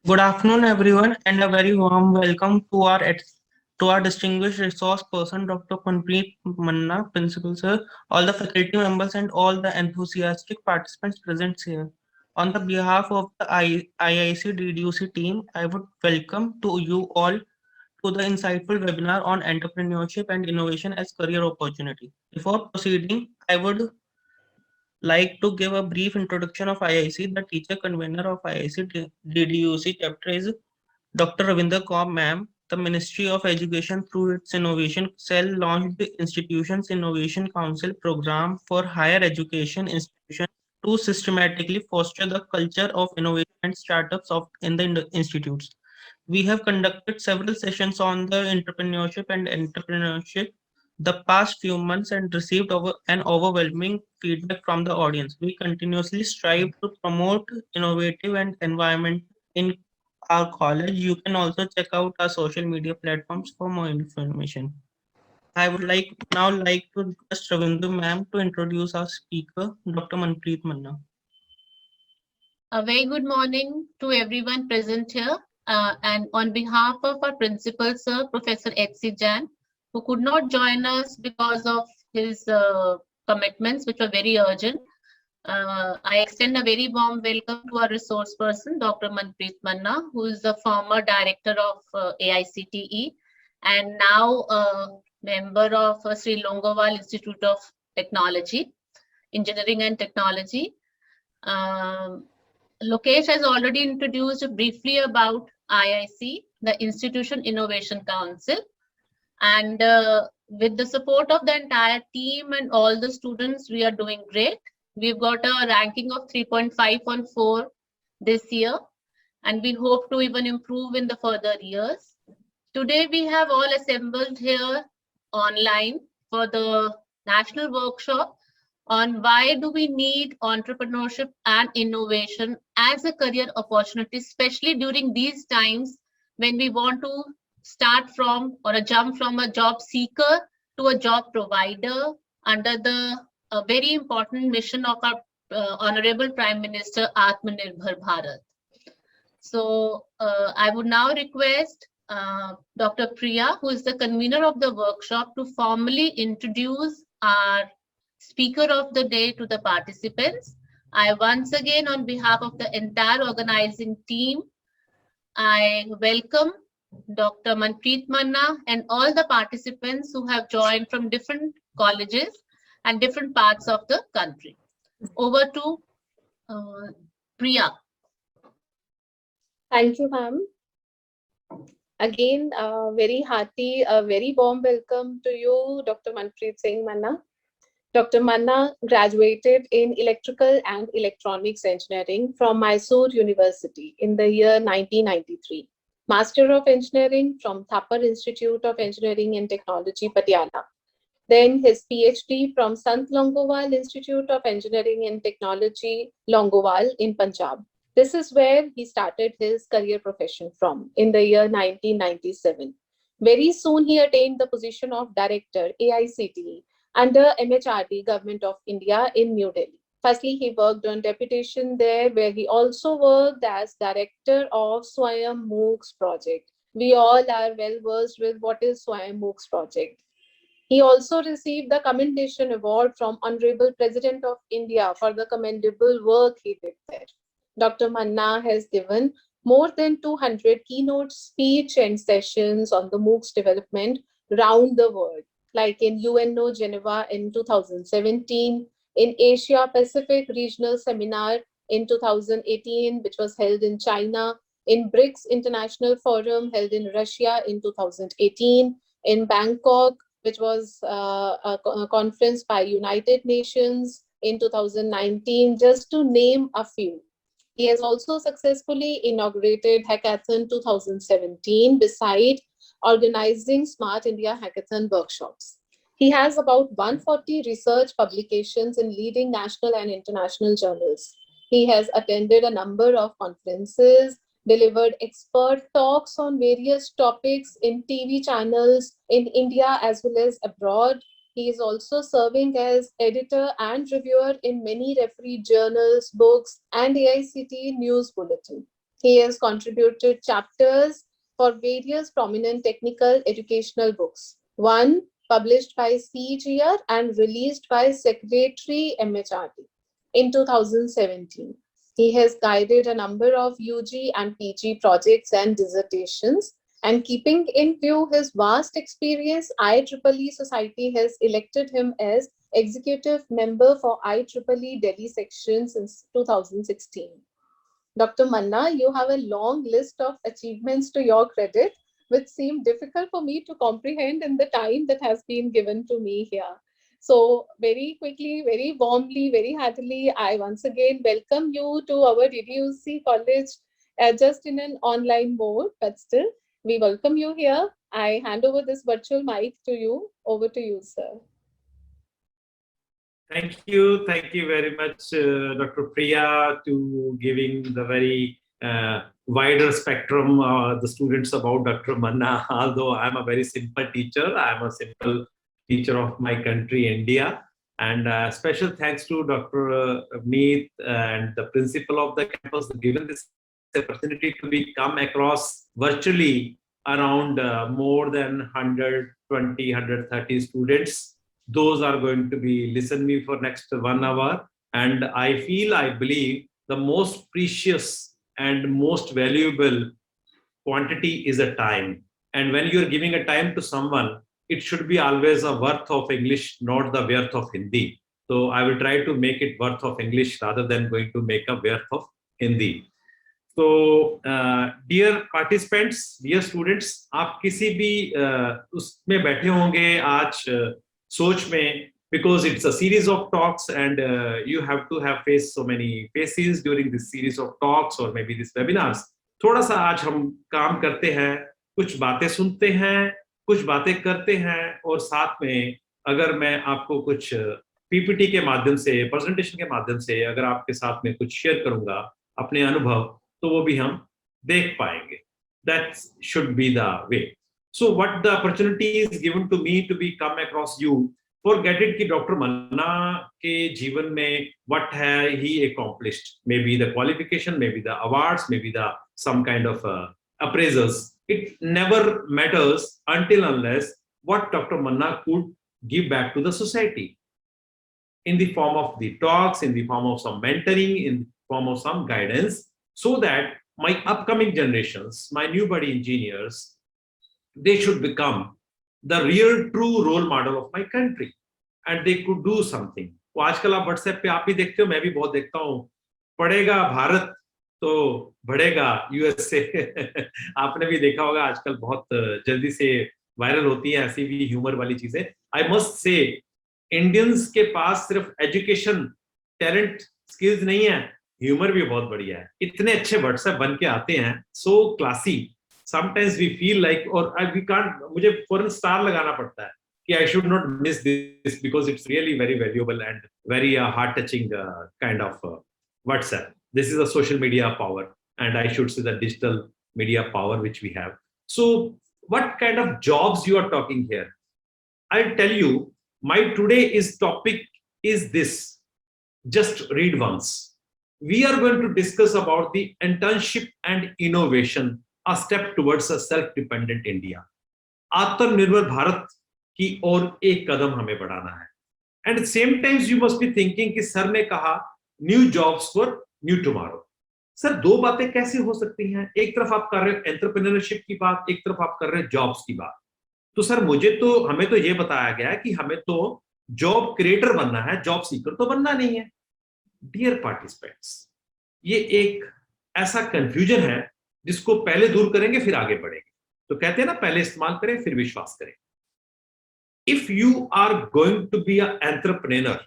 Good afternoon, everyone, and a very warm welcome to our distinguished resource person, Dr. Manpreet Manna, Principal Sir, all the faculty members, and all the enthusiastic participants present here. On the behalf of the IIC DDUC team, I would welcome to you all to the insightful webinar on entrepreneurship and innovation as career opportunity. Before proceeding, I would like to give a brief introduction of IIC. The teacher convener of IIC DDUC chapter is Dr. Ravinder Kaur, ma'am. The Ministry of Education, through its innovation cell, launched the Institutions Innovation Council program for higher education institutions to systematically foster the culture of innovation and startups in the institutes. We have conducted several sessions on the entrepreneurship the past few months and received an overwhelming feedback from the audience. We continuously strive to promote innovative and environment in our college. You can also check out our social media platforms for more information. I would like to request Ravindu ma'am to introduce our speaker, Dr. Manpreet Manna. A very good morning to everyone present here. And on behalf of our principal, sir, Professor H.C. Jain, who could not join us because of his commitments, which were very urgent, I extend a very warm welcome to our resource person, Dr. Manpreet Manna, who is the former director of AICTE and now a member of Sri Longowal Institute of Technology, Engineering and Technology. Lokesh has already introduced briefly about IIC, the Institution Innovation Council. And with the support of the entire team and all the students, we are doing great. We've got a ranking of 3.5 on 4 this year, and we hope to even improve in the further years. Today, we have all assembled here online for the national workshop on why do we need entrepreneurship and innovation as a career opportunity, especially during these times when we want to start from or jump from a job seeker to a job provider under the very important mission of our Honorable Prime Minister Atmanirbhar Bharat. So I would now request Dr. Priya, who is the convener of the workshop, to formally introduce our speaker of the day to the participants. I once again, on behalf of the entire organizing team, I welcome Dr. Manpreet Manna and all the participants who have joined from different colleges and different parts of the country. Over to Priya. Thank you, ma'am. Again, very hearty, a very warm welcome to you, Dr. Manpreet Singh Manna. Dr. Manna graduated in Electrical and Electronics Engineering from Mysore University in the year 1993. Master of Engineering from Thapar Institute of Engineering and Technology, Patiala. Then his PhD from Sant Longowal Institute of Engineering and Technology, Longowal in Punjab. This is where he started his career profession from in the year 1997. Very soon he attained the position of Director, AICTE, under MHRD, Government of India in New Delhi. Firstly, he worked on deputation there, where he also worked as Director of Swayam MOOCs project. We all are well versed with what is Swayam MOOCs project. He also received the Commendation Award from Honorable President of India for the commendable work he did there. Dr. Manna has given more than 200 keynote speech and sessions on the MOOCs development around the world, like in UNO Geneva in 2017, in Asia Pacific Regional Seminar in 2018, which was held in China, in BRICS International Forum held in Russia in 2018, in Bangkok, which was a conference by United Nations in 2019, just to name a few. He has also successfully inaugurated Hackathon 2017, beside organizing Smart India Hackathon workshops. He has about 140 research publications in leading national and international journals. He has attended a number of conferences, delivered expert talks on various topics in TV channels in India as well as abroad. He is also serving as editor and reviewer in many refereed journals, books, and AICTE News Bulletin. He has contributed chapters for various prominent technical educational books. One published by CGR and released by Secretary MHRD in 2017. He has guided a number of UG and PG projects and dissertations. And keeping in view his vast experience, IEEE Society has elected him as executive member for IEEE Delhi section since 2016. Dr. Manna, you have a long list of achievements to your credit, which seem difficult for me to comprehend in the time that has been given to me here. So very quickly, very warmly, very heartily, I once again welcome you to our DDUC college, just in an online mode, but still, we welcome you here. I hand over this virtual mic to you. Over to you, sir. Thank you very much, Dr. Priya, to giving the very wider spectrum the students about Dr. Manna. Although I'm a very simple teacher, I'm a simple teacher of my country, India. And special thanks to Dr. Meet and the principal of the campus, given this opportunity to be come across virtually around more than 120, 130 students. Those are going to be listen me for next 1 hour. And I believe the most precious and most valuable quantity is a time. And when you're giving a time to someone, it should be always a worth of English, not the worth of Hindi. So I will try to make it worth of English rather than going to make a worth of Hindi. So dear participants, dear students, आप किसी भी उसमें बैठे होंगे आज सोच में, because it's a series of talks and you have to have faced so many faces during this series of talks or maybe this webinars. थोड़ा सा आज हम काम करते हैं, कुछ बातें सुनते हैं, कुछ बातें करते हैं, और साथ में अगर मैं आपको कुछ पीपीटी के माध्यम से, प्रेजेंटेशन के माध्यम से अगर आपके साथ में कुछ शेयर करूंगा अपने अनुभव, तो वो भी हम देख पाएंगे. That should be the way. So what the opportunity is given to me to be come across you, forget it कि Dr. Manna के जीवन में what has he accomplished, maybe the qualification, maybe the awards, maybe the some kind of appraisals. It never matters until unless what Dr. Manna could give back to the society in the form of the talks, in the form of some mentoring, in the form of some guidance, so that my upcoming generations, my new body engineers, they should become the real true role model of my country and they could do something. तो आजकल आप WhatsApp पे आप भी देखते हो, मैं भी बहुत देखता हूँ, पढ़ेगा भारत तो बढ़ेगा USA. आपने भी देखा होगा आजकल बहुत जल्दी से वायरल होती है ऐसी भी ह्यूमर वाली चीजें. I must say इंडियंस के पास सिर्फ एजुकेशन, टैलेंट, स्किल्स नहीं है, ह्यूमर भी बहुत बढ़िया है. इतने अच्छे WhatsApp बन के आते हैं, so classy. Sometimes we feel like, or we can't, मुझे फौरन स्टार लगाना पड़ता है कि I should not miss this because it's really very valuable and very heart-touching kind of WhatsApp. This is a social media power, and I should say the digital media power which we have. So what kind of jobs you are talking here? I'll tell you, my today's topic is this. Just read once. We are going to discuss about the internship and innovation, a step towards a self-dependent India. आत्मनिर्भर भारत की ओर एक कदम हमें बढ़ाना है. And at the same time, you must be thinking कि sir ने कहा new jobs for new tomorrow. Sir दो बातें कैसे हो सकती हैं? एक तरफ आप कर रहे हो एंटरप्रेन्योरशिप की बात, एक तरफ आप कर रहे हो जॉब्स की बात. तो सर हमें तो ये बताया गया है कि हमें तो जॉब क्रिएटर बनना है, जॉब सीकर तो बनना नहीं है. डियर पार्टिसिपेंट्स, ये एक ऐसा कंफ्यूजन है जिसको पहले दूर करेंगे फिर आगे बढ़ेंगे. तो कहते हैं ना, पहले इस्तेमाल करें फिर विश्वास करें. If you are going to be a entrepreneur,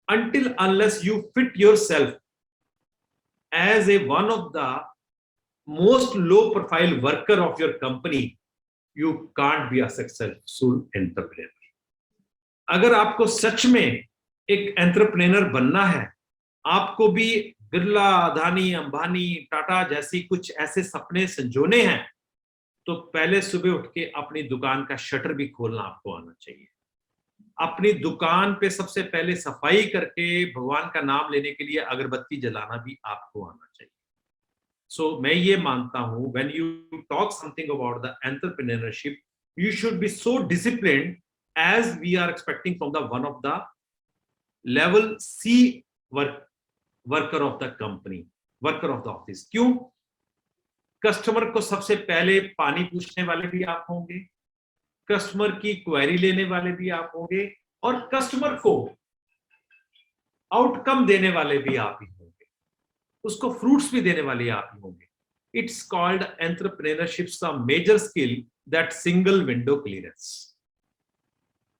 until unless you fit yourself as a one of the most low profile worker of your company, you can't be a successful entrepreneur. अगर आपको सच में एक entrepreneur बनना है, आपको भी बिरला, अदानी, अंबानी, टाटा जैसी कुछ ऐसे सपने संजोने हैं, तो पहले सुबह उठ के अपनी दुकान का शटर भी खोलना आपको आना चाहिए. अपनी दुकान पे सबसे पहले सफाई करके भगवान का नाम लेने के लिए अगरबत्ती जलाना भी आपको आना चाहिए. So मैं ये मानता हूँ, when you talk something about the entrepreneurship, you should be so disciplined as we are expecting from the one of the level C worker of the company, worker of the office. क्यों? Customer को सबसे पहले पानी पूछने वाले भी आप होंगे, कस्टमर की क्वेरी लेने वाले भी आप होंगे, और कस्टमर को आउटकम देने वाले भी आप ही होंगे, उसको फ्रूट्स भी देने वाले आप ही होंगे. It's called entrepreneurship's a major skill, that single window clearance.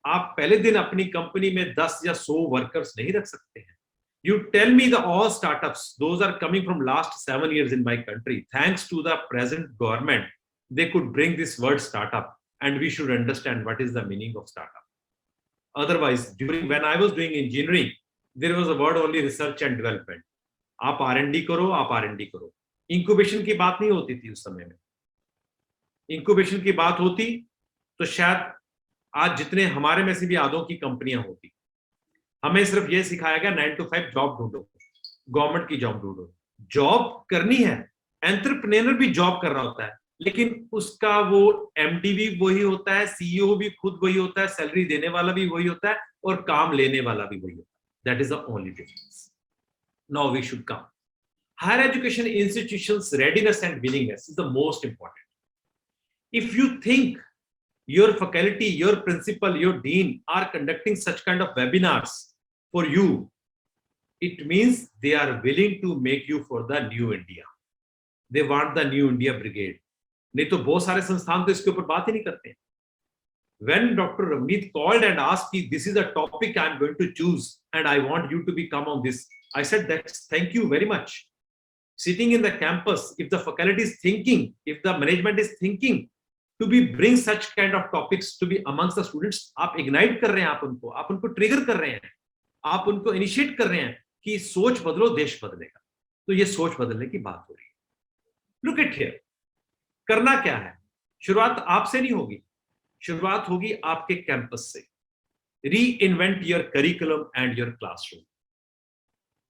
आप पहले दिन अपनी कंपनी में 10 या 100 वर्कर्स नहीं रख सकते हैं. You tell me the all startups, those are coming from last 7 years in my country. Thanks to the present government, they could bring this word startup, and we should understand what is the meaning of startup. Otherwise, when I was doing engineering, there was a word only research and development. आप R&D करो, आप R&D करो. Incubation की बात नहीं होती थी उस समय में. इंक्यूबेशन की बात होती तो शायद आज जितने हमारे में से भी आधों की कंपनियां होती. हमें सिर्फ ये सिखाया गया 9 to 5 जॉब ढूंढो, गवर्नमेंट की जॉब ढूंढो. जॉब करनी है, एंटरप्रेन्योर भी जॉब कर रहा होता है, लेकिन उसका वो एमडी भी वही होता है, सीईओ भी खुद वही होता है, सैलरी देने वाला भी वही होता है, और काम लेने वाला भी वही होता है. That is the only difference. Now we should come. Higher education institutions' readiness and willingness is the most important. If you think your faculty, your principal, your dean are conducting such kind of webinars for you, it means they are willing to make you for the new India. They want the new India brigade. नहीं तो बहुत सारे संस्थान तो इसके ऊपर बात ही नहीं करते. When Dr. Ramneet called and asked me, this is a topic I am going to choose and I want you to become on this, I said, that's thank you very much. Sitting in the campus, if the faculty is thinking, if the management is thinking to be bring such kind of topics to be amongst the students, आप ignite कर रहे हैं, आप उनको trigger कर रहे हैं, आप उनको इनिशिएट कर रहे हैं कि सोच बदलो, देश बदलेगा. तो ये सोच बदलने की बात हो रही है. Look at here. करना क्या है? शुरुआत आपसे नहीं होगी, शुरुआत होगी आपके कैंपस से. Reinvent your curriculum and your classroom.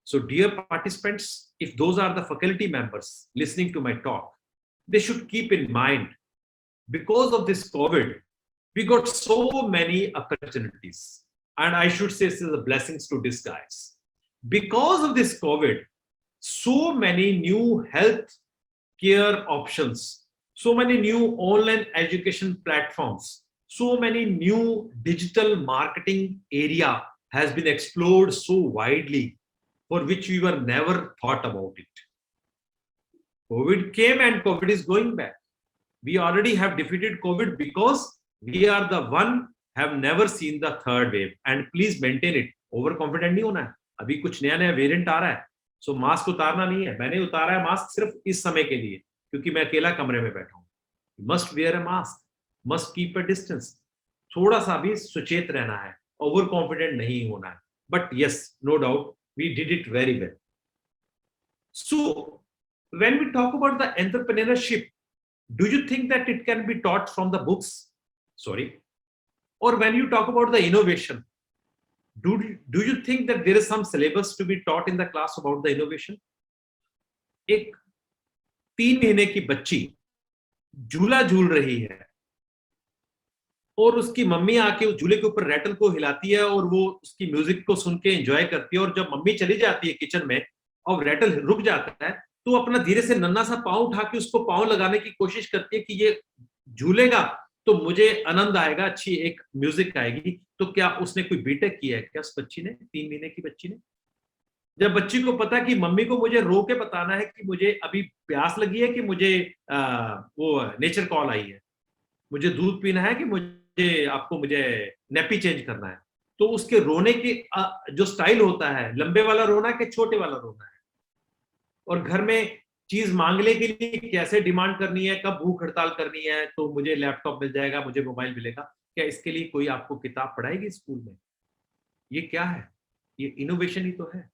So dear participants, if those are the faculty members listening to my talk, they should keep in mind, because of this COVID, we got so many opportunities, and I should say this is a blessings to disguise. Because of this COVID, so many new health care options, so many new online education platforms, so many new digital marketing area has been explored so widely, for which we were never thought about it. COVID came and COVID is going back. We already have defeated COVID because we are the one have never seen the third wave. And please maintain it. Overconfident नहीं होना है. अभी कुछ नया नया variant आ रहा है, सो mask उतारना नहीं है. मैंने उतारा है मास्क सिर्फ इस समय के लिए, क्योंकि मैं अकेला कमरे में बैठा हूँ. Must where a mask, must keep a distance. थोड़ा सा भी सुचेत रहना है, ओवर कॉन्फिडेंट नहीं होना है. But yes, no doubt, we did it very well. So when we talk about the entrepreneurship, do you think that it can be taught from the books? Sorry. Or when you talk about the innovation, do you think that there is some syllabus to be taught in the class about the innovation? एक 3 महीने की बच्ची झूला झूल रही है और उसकी मम्मी आके उस झूले के ऊपर रैटल को हिलाती है और वो उसकी म्यूजिक को सुन के एंजॉय करती है. और जब मम्मी चली जाती है किचन में और रैटल रुक जाता है, तो अपना धीरे से नन्हा सा पाँव उठा के उसको पाँव लगाने की कोशिश करती है कि ये झूलेगा तो मुझे आनंद आएगा, अच्छी एक म्यूजिक आएगी. तो क्या उसने कोई बीटेक किया है क्या उस बच्ची ने, 3 महीने की बच्ची ने? जब बच्ची को पता कि मम्मी को मुझे रो के बताना है कि मुझे अभी प्यास लगी है, कि मुझे वो नेचर कॉल आई है, मुझे दूध पीना है, कि मुझे नेपी चेंज करना है, तो उसके रोने की जो स्टाइल होता है, लंबे वाला रोना के छोटे वाला रोना है. और घर में चीज मांगने के लिए कैसे डिमांड करनी है, कब भूख हड़ताल करनी है, तो मुझे लैपटॉप मिल जाएगा, मुझे मोबाइल मिलेगा. क्या इसके लिए कोई आपको किताब पढ़ाएगी स्कूल में? ये क्या है? ये इनोवेशन ही तो है.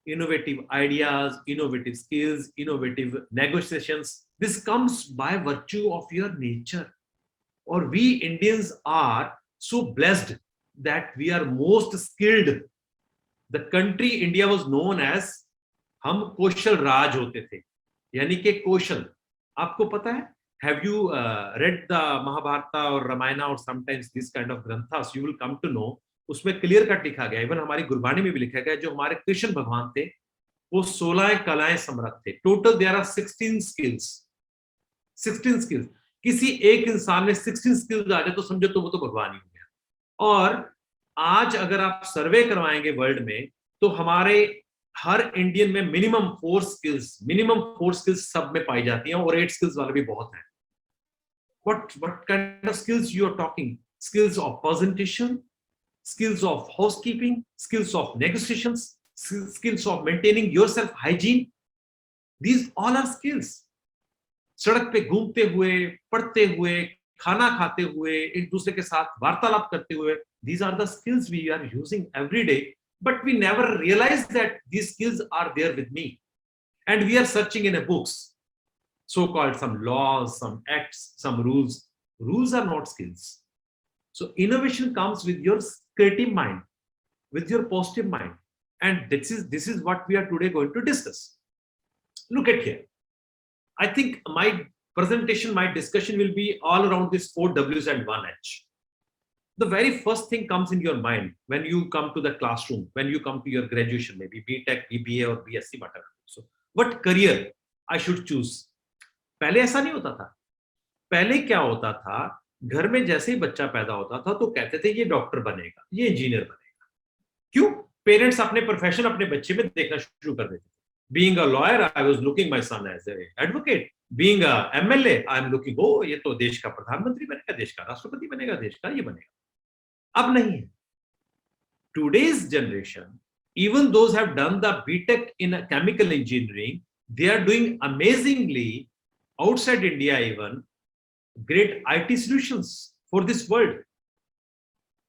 Innovative ideas, innovative skills, innovative negotiations, this comes by virtue of your nature. Or we Indians are so blessed that we are most skilled. The country India was known as, हम कौशल राज होते थे. यानी कि कौशल। आपको पता है, have you read the Mahabharata or Ramayana or sometimes this kind of granthas, you will come to know, उसमें clear cut लिखा गया, इवन हमारी गुरबाणी में भी लिखा गया, जो हमारे कृष्ण भगवान थे वो 16 कलाएं समर्थ थे। Total there are 16 skills. 16 skills. किसी एक इंसान में 16 स्किल्स आ जाए तो समझो तो वो तो भगवान ही हो गया। और आज अगर आप सर्वे करवाएंगे वर्ल्ड में, तो हमारे हर इंडियन में मिनिमम 4 स्किल्स सब में पाई जाती हैं, और 8 स्किल्स वाले भी बहुत हैं। What kind of skills you are talking? Skills of presentation, skills of housekeeping, skills of negotiations, skills of maintaining yourself hygiene. These all are skills. सड़क पे घूमते हुए, पढ़ते हुए, खाना खाते हुए, एक दूसरे के साथ वार्तालाप करते हुए, these are the skills we are using every day, but we never realize that these skills are there with me, and we are searching in a books, so-called some laws, some acts, some rules. Rules are not skills. So innovation comes with your creative mind, with your positive mind, and this is what we are today going to discuss. Look at here. I think my presentation, my discussion will be all around this 4 W's and 1 H. The very first thing comes in your mind when you come to the classroom, when you come to your graduation, maybe BTech, BBA or BSc, whatever. So what career I should choose? पहले ऐसा नहीं होता था। पहले क्या होता था, घर में जैसे ही बच्चा पैदा होता था तो कहते थे ये डॉक्टर बनेगा, ये इंजीनियर बनेगा। क्यों? पेरेंट्स अपने प्रोफेशन अपने बच्चे में देखना शुरू कर देते थे। Being a lawyer, I was looking my son as an advocate. Being a MLA, I am looking, oh, ये तो देश का प्रधानमंत्री बनेगा, देश का राष्ट्रपति बनेगा, देश का ये बनेगा। अब नहीं है। Today's generation, even those have done the BTech in chemical engineering, they are doing amazingly outside India even great IT solutions for this world.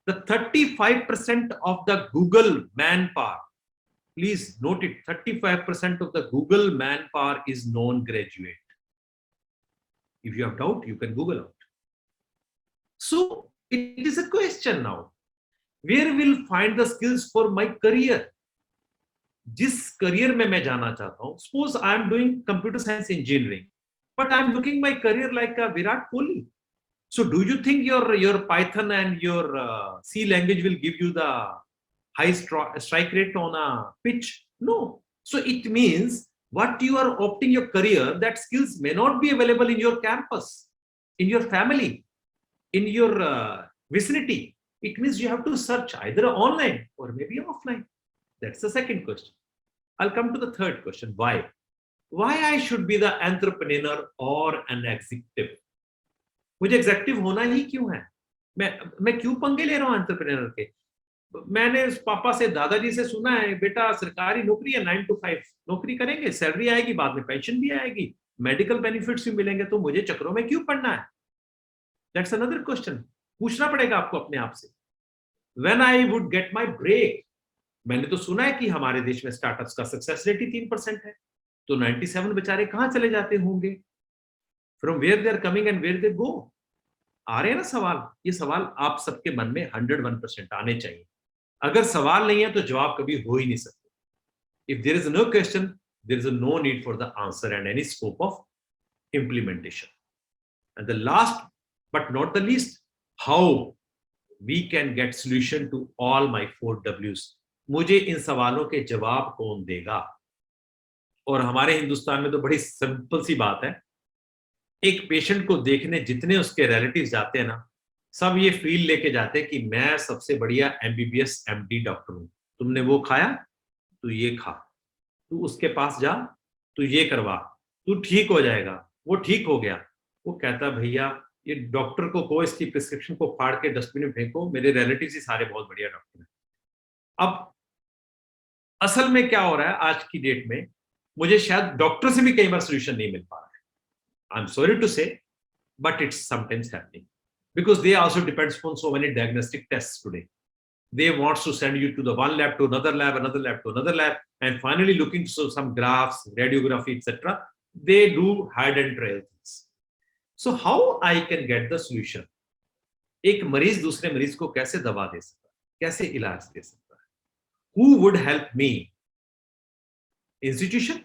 The 35% of the Google manpower, please note it, 35% of the Google manpower is non-graduate. If you have doubt, you can Google out. So it is a question now, where will find the skills for my career? जिस career में मैं जाना चाहता हूँ, suppose I am doing computer science engineering, but I am looking my career like a Virat Kohli. So do you think your Python and your C language will give you the high strike rate on a pitch? No. So it means what you are opting your career, that skills may not be available in your campus, in your family, in your vicinity. It means you have to search either online or maybe offline. That's the second question. I'll come to the third question. Why? Why I should be the entrepreneur or an executive? मुझे executive होना ही क्यों है? मैं क्यों पंगे ले रहा हूँ एंटरप्रेन्योर के? मैंने पापा से, दादाजी से सुना है, बेटा सरकारी नौकरी है, 9 to 5 नौकरी करेंगे, सैलरी आएगी, बाद में पेंशन भी आएगी, मेडिकल बेनिफिट्स भी मिलेंगे, तो मुझे चक्रों में क्यों पड़ना है? That's another question. पूछना पड़ेगा आपको अपने आप से। When I would get my break, मैंने तो सुना है कि हमारे देश में स्टार्टअप्स का सक्सेस रेट ही 3% है, तो 97 बेचारे कहां चले जाते होंगे? From where they are coming and where they go? आ रहे हैं ना सवाल? ये सवाल आप सबके मन में 101% आने चाहिए। अगर सवाल नहीं है तो जवाब कभी हो ही नहीं सकते। If there is no question, there is no need for the answer and any scope of implementation. And the last but not the least, how we can get solution to all my 4 W's. मुझे इन सवालों के जवाब कौन देगा? और हमारे हिंदुस्तान में तो बड़ी सिंपल सी बात है, एक पेशेंट को देखने जितने उसके रिलेटिव्स जाते हैं ना, सब ये फील लेके जाते हैं कि मैं सबसे बढ़िया MBBS MD डॉक्टर हूं। तुमने वो खाया, तू ये खा, तू उसके पास जा, तू ये करवा, तू ठीक हो जाएगा। वो ठीक हो गया, वो कहता भैया ये डॉक्टर को इसकी प्रिस्क्रिप्शन को फाड़ के डस्टबिन में फेंको, मेरे रिलेटिव्स ही सारे बहुत बढ़िया डॉक्टर हैं। अब असल में क्या हो रहा है आज की डेट में, मुझे शायद डॉक्टर से भी कई बार सोल्यूशन नहीं मिल पा रहा है। आई एम सॉरी टू से, but it's sometimes happening because they also depends on so many diagnostic tests today. They want to send you to the one lab to another lab, another lab to another lab, and finally looking to some graphs, radiography, etc. They do hide and trail things. So how I can get the solution? एक मरीज दूसरे मरीज को कैसे दवा दे सकता है, कैसे इलाज दे सकता है? Who would help me? Institution?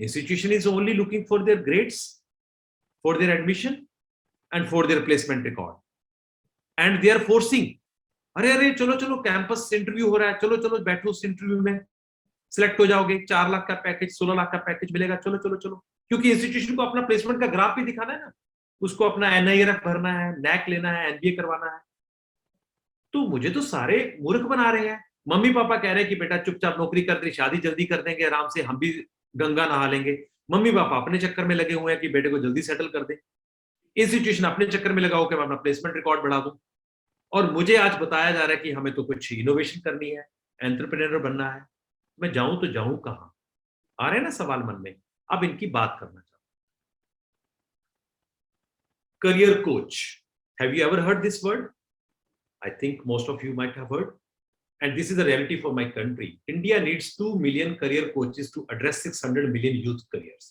Institution is only looking for their grades, for their admission and for their placement record, and they are forcing, अरे अरे चलो चलो कैंपस इंटरव्यू हो रहा है, चलो चलो बैठो उस इंटरव्यू में, सिलेक्ट हो जाओगे, 4 लाख का पैकेज, 16 लाख का पैकेज मिलेगा, चलो चलो चलो, क्योंकि इंस्टीट्यूशन को अपना प्लेसमेंट का ग्राफ भी दिखाना है ना, उसको अपना NIRF भरना है, NAC लेना है, MBA करवाना है। तो मुझे तो सारे मूर्ख बना रहे हैं। मम्मी पापा कह रहे हैं कि बेटा चुपचाप नौकरी कर दे, शादी जल्दी कर देंगे, आराम से हम भी गंगा नहा लेंगे। मम्मी पापा अपने चक्कर में लगे हुए हैं कि बेटे को जल्दी सेटल कर दे, इंस्टीट्यूशन अपने चक्कर में लगा हो कि मैं अपना प्लेसमेंट रिकॉर्ड बढ़ा दूं, और मुझे आज बताया जा रहा है कि हमें तो कुछ इनोवेशन करनी है, एंटरप्रेन्योर बनना है। मैं जाऊं तो जाऊं कहां? आ रहे हैं ना सवाल मन में। अब इनकी बात करना चाहता हूं। Career coach, have you ever heard this word? I think most of you might have heard, and this is a reality for my country. India needs 2 million career coaches to address 600 million youth careers.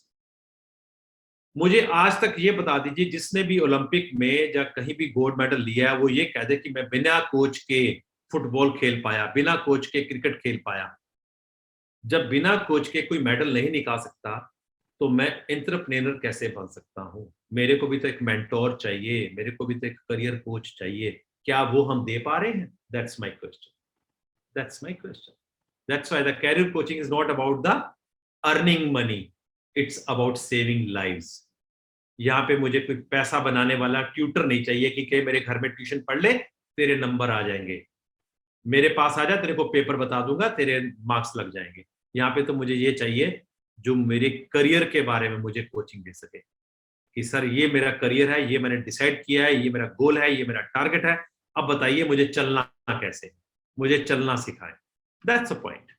मुझे आज तक ये बता दीजिए, जिसने भी Olympic में या कहीं भी गोल्ड मेडल लिया है, वो ये कह दे कि मैं बिना कोच के फुटबॉल खेल पाया, बिना कोच के क्रिकेट खेल पाया। जब बिना कोच के कोई मेडल नहीं निकाल सकता, तो मैं एंटरप्रेन्योर कैसे बन सकता हूं? मेरे को भी तो एक मेंटोर चाहिए, मेरे को भी तो एक करियर कोच चाहिए। क्या वो हम दे पा रहे हैं? That's my question. That's my question. That's why the career coaching is not about the earning money. It's about saving lives. यहाँ पे मुझे कोई पैसा बनाने वाला ट्यूटर नहीं चाहिए कि मेरे घर में ट्यूशन पढ़ ले, तेरे नंबर आ जाएंगे, मेरे पास आ जा, तेरे को पेपर बता दूंगा, तेरे मार्क्स लग जाएंगे। यहाँ पे तो मुझे ये चाहिए जो मेरे करियर के बारे में मुझे कोचिंग दे सके कि सर ये मेरा करियर है, ये मैंने डिसाइड किया है, ये मेरा गोल है, ये मेरा टारगेट है, अब बताइए मुझे चलना कैसे, मुझे चलना सिखाएं। That's the point.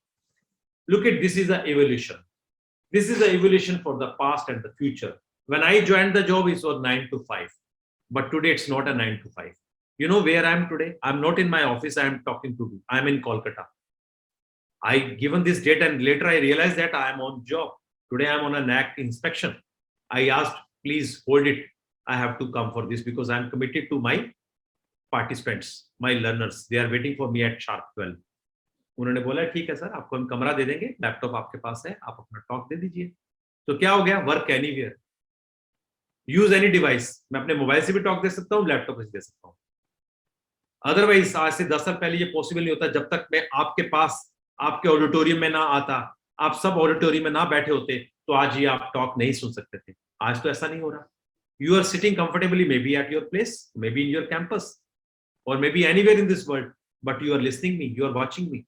Look at, this is the evolution. This is the evolution for the past and the future. When I joined the job, it was 9 to 5, but today it's not a 9 to 5. You know where I am today? I'm not in my office. I am talking to you. I'm in Kolkata. I given this date and later I realized that I am on job. Today I'm on a NAC inspection. I asked, please hold it. I have to come for this because I'm committed to my participants, my learners. They are waiting for me at sharp 12. उन्होंने बोला ठीक है sir, आपको हम कमरा दे देंगे, laptop आपके पास है, आप अपना टॉक दे दीजिए। तो क्या हो गया? Work anywhere, use any device. मैं अपने मोबाइल से भी टॉक दे सकता हूँ, लैपटॉप से दे सकता हूँ। अदरवाइज आज से 10 साल पहले ये पॉसिबल नहीं होता। जब तक मैं आपके पास, आपके ऑडिटोरियम में ना आता, आप सब ऑडिटोरियम में ना बैठे होते, तो आज ये आप टॉक नहीं सुन सकते थे। आज तो ऐसा नहीं हो रहा। You are sitting comfortably, maybe at your place, maybe in your campus, or maybe anywhere in this world, but you are listening me, you are watching me.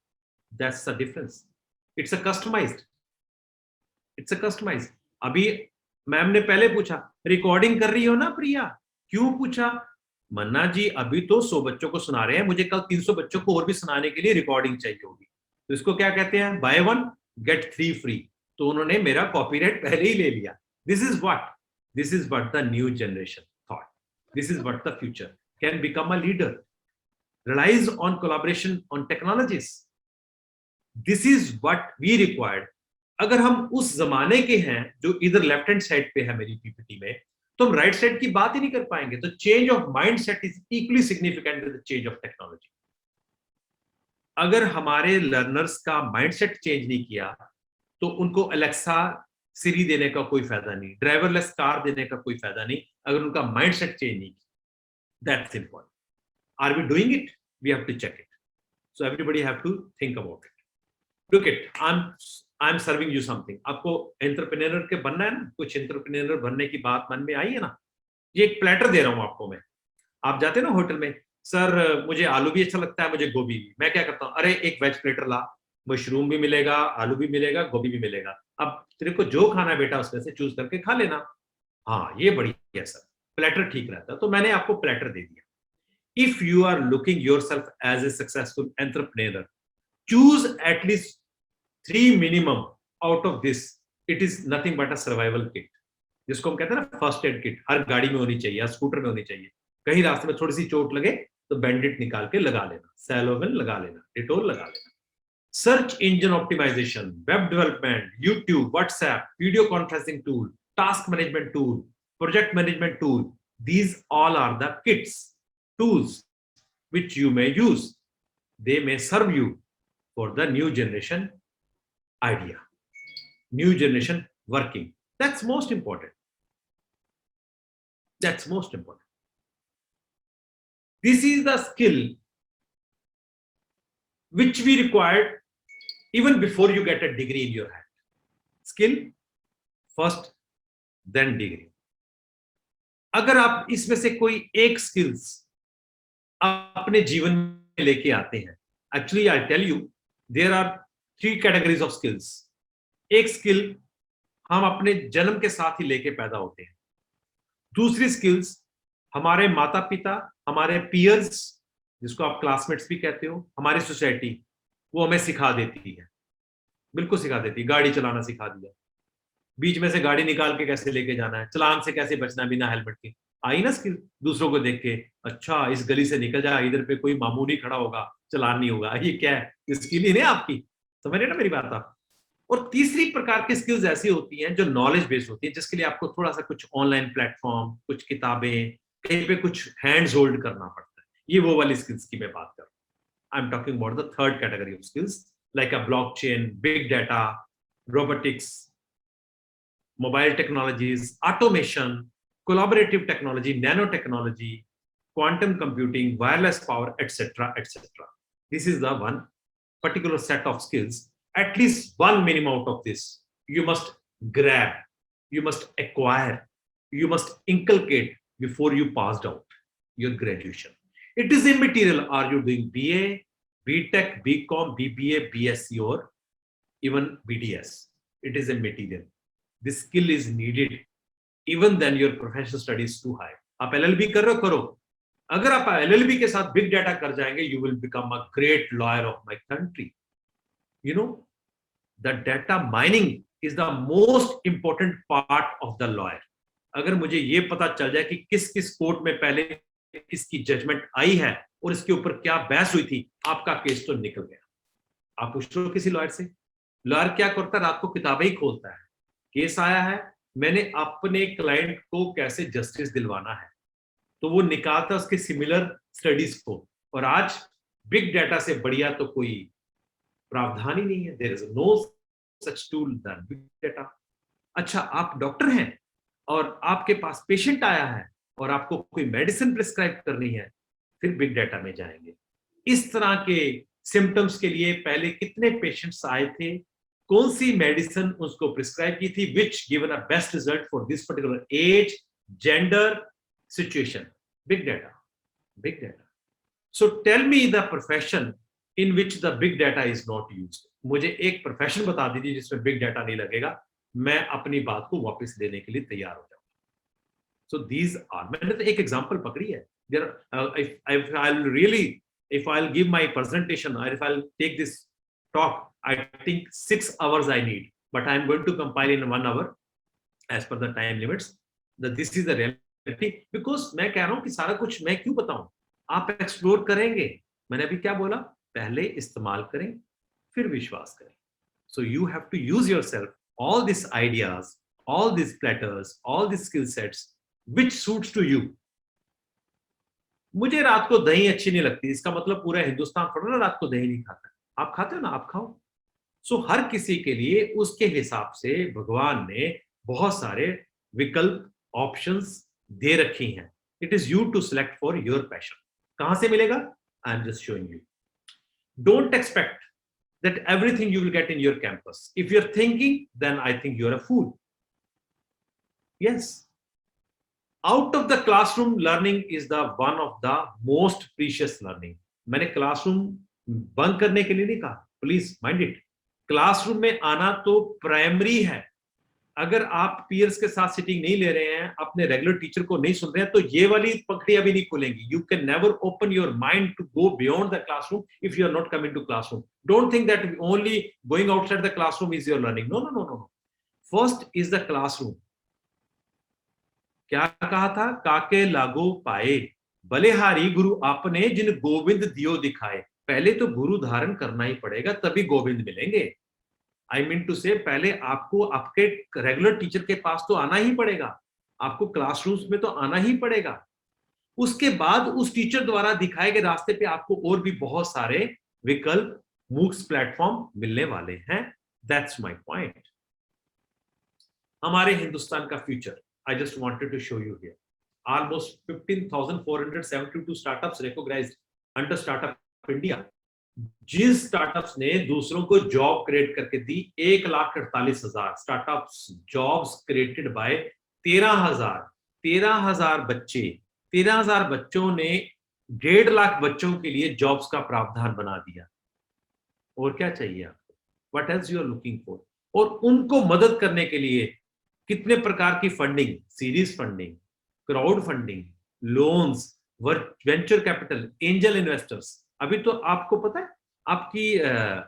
That's the difference. It's a customized. It's a customized. अभी ma'am ने पहले पूछा, recording कर रही हो ना प्रिया? क्यों पूछा? मन्ना जी अभी तो 100 बच्चों को सुना रहे हैं, मुझे कल 300 बच्चों को और भी सुनाने के लिए रिकॉर्डिंग चाहिए होगी। तो इसको क्या कहते हैं? Buy 1 get 3 free. तो उन्होंने मेरा कॉपीराइट पहले ही ले लिया। This is what the new generation thought. This is what the future can become a leader. Relies on collaboration on technologies. This is what we required. अगर हम उस जमाने के हैं जो इधर लेफ्ट हैंड साइड पे है मेरी पीपीटी में, तो हम राइट साइड की बात ही नहीं कर पाएंगे। तो change of mindset is equally significant with the change of technology. अगर हमारे लर्नर्स का माइंडसेट चेंज नहीं किया, तो उनको अलेक्सा सिरी देने का कोई फायदा नहीं, ड्राइवरलेस कार देने का कोई फायदा नहीं, अगर उनका माइंडसेट चेंज नहीं किया। That's important. Are we doing it? We have to check it. So everybody have to think about it. Look it, I am serving you something. आपको एंटरप्रेन्योर के बनना है ना, कुछ एंटरप्रेन्योर बनने की बात मन में आई है ना? ये एक प्लेटर दे रहा हूं आपको मैं। आप जाते हैं ना होटल में, सर मुझे आलू भी अच्छा लगता है, मुझे गोभी भी। मैं क्या करता हूँ, अरे एक वेज प्लेटर ला, मशरूम भी मिलेगा, आलू भी मिलेगा, गोभी भी मिलेगा, अब तेरे को जो खाना है बेटा उसमें से चूज करके खा लेना। हाँ ये बढ़िया सर, प्लेटर ठीक रहता है। तो मैंने आपको प्लेटर दे दिया। If you are looking yourself as a successful entrepreneur, choose at least 3 minimum out of this. It is nothing but a survival kit, जिसको हम कहते हैं ना फर्स्ट एड किट। हर गाड़ी में होनी चाहिए, स्कूटर में होनी चाहिए। कहीं रास्ते में थोड़ी सी चोट लगे तो बैंडेड निकाल के लगा लेना, सैलोविन लगा लेना, डिटोल लगा लेना। Search engine optimization, web development, YouTube, WhatsApp, video conferencing tool, task management tool, project management tool. These all are the kits, tools which you may use. They may serve you for the new generation idea, new generation working. That's most important. That's most important. This is the skill which we required even before you get a degree in your hand. Skill first, then degree. अगर आप इसमें से कोई एक skills अपने जीवन में लेके आते हैं, actually I tell you there are 3 categories of skills. एक स्किल हम अपने जन्म के साथ ही लेके पैदा होते हैं. दूसरी स्किल्स हमारे माता पिता, हमारे पीयर्स, जिसको आप क्लासमेट्स भी कहते हो, हमारी सोसाइटी, वो हमें सिखा देती है, बिल्कुल सिखा देती है. गाड़ी चलाना सिखा दिया, बीच में से गाड़ी निकाल के कैसे लेके जाना है, चलान से कैसे बचना है बिना हेलमेट के, आई ना स्किल. दूसरों को देख के, अच्छा इस गली से निकल जा, इधर पे कोई मामूली खड़ा होगा, चलान नहीं होगा, ये क्या है, ये स्किल ही नहीं आपकी. समझ रहे ना मेरी बात आप. और तीसरी प्रकार की स्किल्स ऐसी होती हैं जो नॉलेज बेस्ड होती है, जिसके लिए आपको थोड़ा सा कुछ ऑनलाइन प्लेटफॉर्म, कुछ किताबें, कहीं पे कुछ हैंड्स होल्ड करना पड़ता है. ये वो वाली स्किल्स की मैं बात कर रहा हूँ. I am talking about the third category of skills, like a blockchain, big data, robotics, mobile technologies, automation, collaborative technology, nanotechnology, quantum computing, wireless power, etc., etc. This is the one particular set of skills. At least one minimum out of this you must grab, you must acquire, you must inculcate before you passed out your graduation. It is immaterial. Are you doing BA, BTech, BCom, BBA, BSc, or even BDS? It is immaterial. This skill is needed even then your professional study is too high. आप LLB कर रहे हो, करो. अगर आप LLB के साथ big data कर जाएंगे, you will become a great lawyer of my country. You know, the data mining is the most important part of the lawyer. अगर मुझे ये पता चल जाए कि किस किस कोर्ट में पहले किसकी जजमेंट आई है और इसके ऊपर क्या बहस हुई थी, आपका केस तो निकल गया. आप पूछ लो किसी लॉयर से, लॉयर क्या करता है, रात को किताबें ही खोलता है. केस आया है, मैंने अपने क्लाइंट को कैसे जस्टिस दिलवाना है, तो वो निकालता उसके सिमिलर स्टडीज को. और आज बिग डाटा से बढ़िया तो कोई प्रावधान ही नहीं है. There is no such tool than big data. अच्छा, आप डॉक्टर हैं और आपके पास पेशेंट आया है और आपको कोई मेडिसिन प्रिस्क्राइब करनी है, फिर बिग डाटा में जाएंगे. इस तरह के सिम्टम्स के लिए पहले कितने पेशेंट्स आए थे, कौन सी मेडिसिन उसको प्रिस्क्राइब की थी, which given a best result for this particular age, gender, situation. Big data, big data. So tell me the profession in which the big data is not used. मुझे एक profession बता दीजिए जिसमें big data नहीं लगेगा, मैं अपनी बात को वापस लेने के लिए तैयार हो जाऊंगा. सो दीज आर, मैंने तो एक एग्जांपल पकड़ी है. If I'll give my presentation or if I'll take this talk, I think 6 hours I need, but I'm going to compile in 1 hour as per the time limits. That this is the reality, because मैं कह रहा हूँ कि सारा कुछ मैं क्यों बताऊं, आप एक्सप्लोर करेंगे. मैंने अभी क्या बोला, पहले इस्तेमाल करें फिर विश्वास करें. So you have to use yourself all these ideas, all these platters, all these skill sets which suits to you. मुझे रात को दही अच्छी नहीं लगती, इसका मतलब पूरा हिंदुस्तान थोड़ा ना रात को दही नहीं खाता. आप खाते हो ना, आप खाओ. सो हर किसी के लिए उसके हिसाब से भगवान ने बहुत सारे विकल्प, ऑप्शंस दे रखी हैं. It is you to select for your passion. कहां से मिलेगा, I am just showing you. Don't expect that everything you will get in your campus. If you are thinking, then I think you are a fool. Yes, out of the classroom learning is the one of the most precious learning. मैंने classroom bunk करने के लिए नहीं कहा, please mind it. Classroom में आना तो primary है. अगर आप पीयर्स के साथ सिटिंग नहीं ले रहे हैं, अपने रेगुलर टीचर को नहीं सुन रहे हैं, तो ये वाली पंखड़ियां भी नहीं खुलेंगी. You can never open your mind to go beyond the classroom if you are not coming to classroom. Don't think that only going outside the classroom is your learning. No no no no. First is the classroom. क्या कहा था, काके लागो पाए बलिहारी गुरु आपने जिन गोविंद दियो दिखाए. पहले तो गुरु धारण करना ही पड़ेगा, तभी गोविंद मिलेंगे. आई मीन टू से, पहले आपको आपके रेगुलर टीचर के पास तो आना ही पड़ेगा, आपको क्लासरूम्स में तो आना ही पड़ेगा. उसके बाद उस टीचर द्वारा दिखाए गए रास्ते पे आपको और भी बहुत सारे विकल्प, मूक्स प्लेटफॉर्म मिलने वाले हैं. That's my point. हमारे हिंदुस्तान का future, I just wanted to show you here. Almost 15,472 startups recognized under Startup India. जिस स्टार्टअप्स ने दूसरों को जॉब क्रिएट करके दी, 1,48,000 स्टार्टअप्स, जॉब्स क्रिएटेड बाय 13,000 बच्चे, 13,000 बच्चों ने 1.5 लाख बच्चों के लिए जॉब्स का प्रावधान बना दिया। और क्या चाहिए आपको? What else you are looking for? और उनको मदद करने के लिए कितने प्रकार की funding, series funding, crowd funding, loans, venture capital, angel investors. अभी तो आपको पता है, आपकी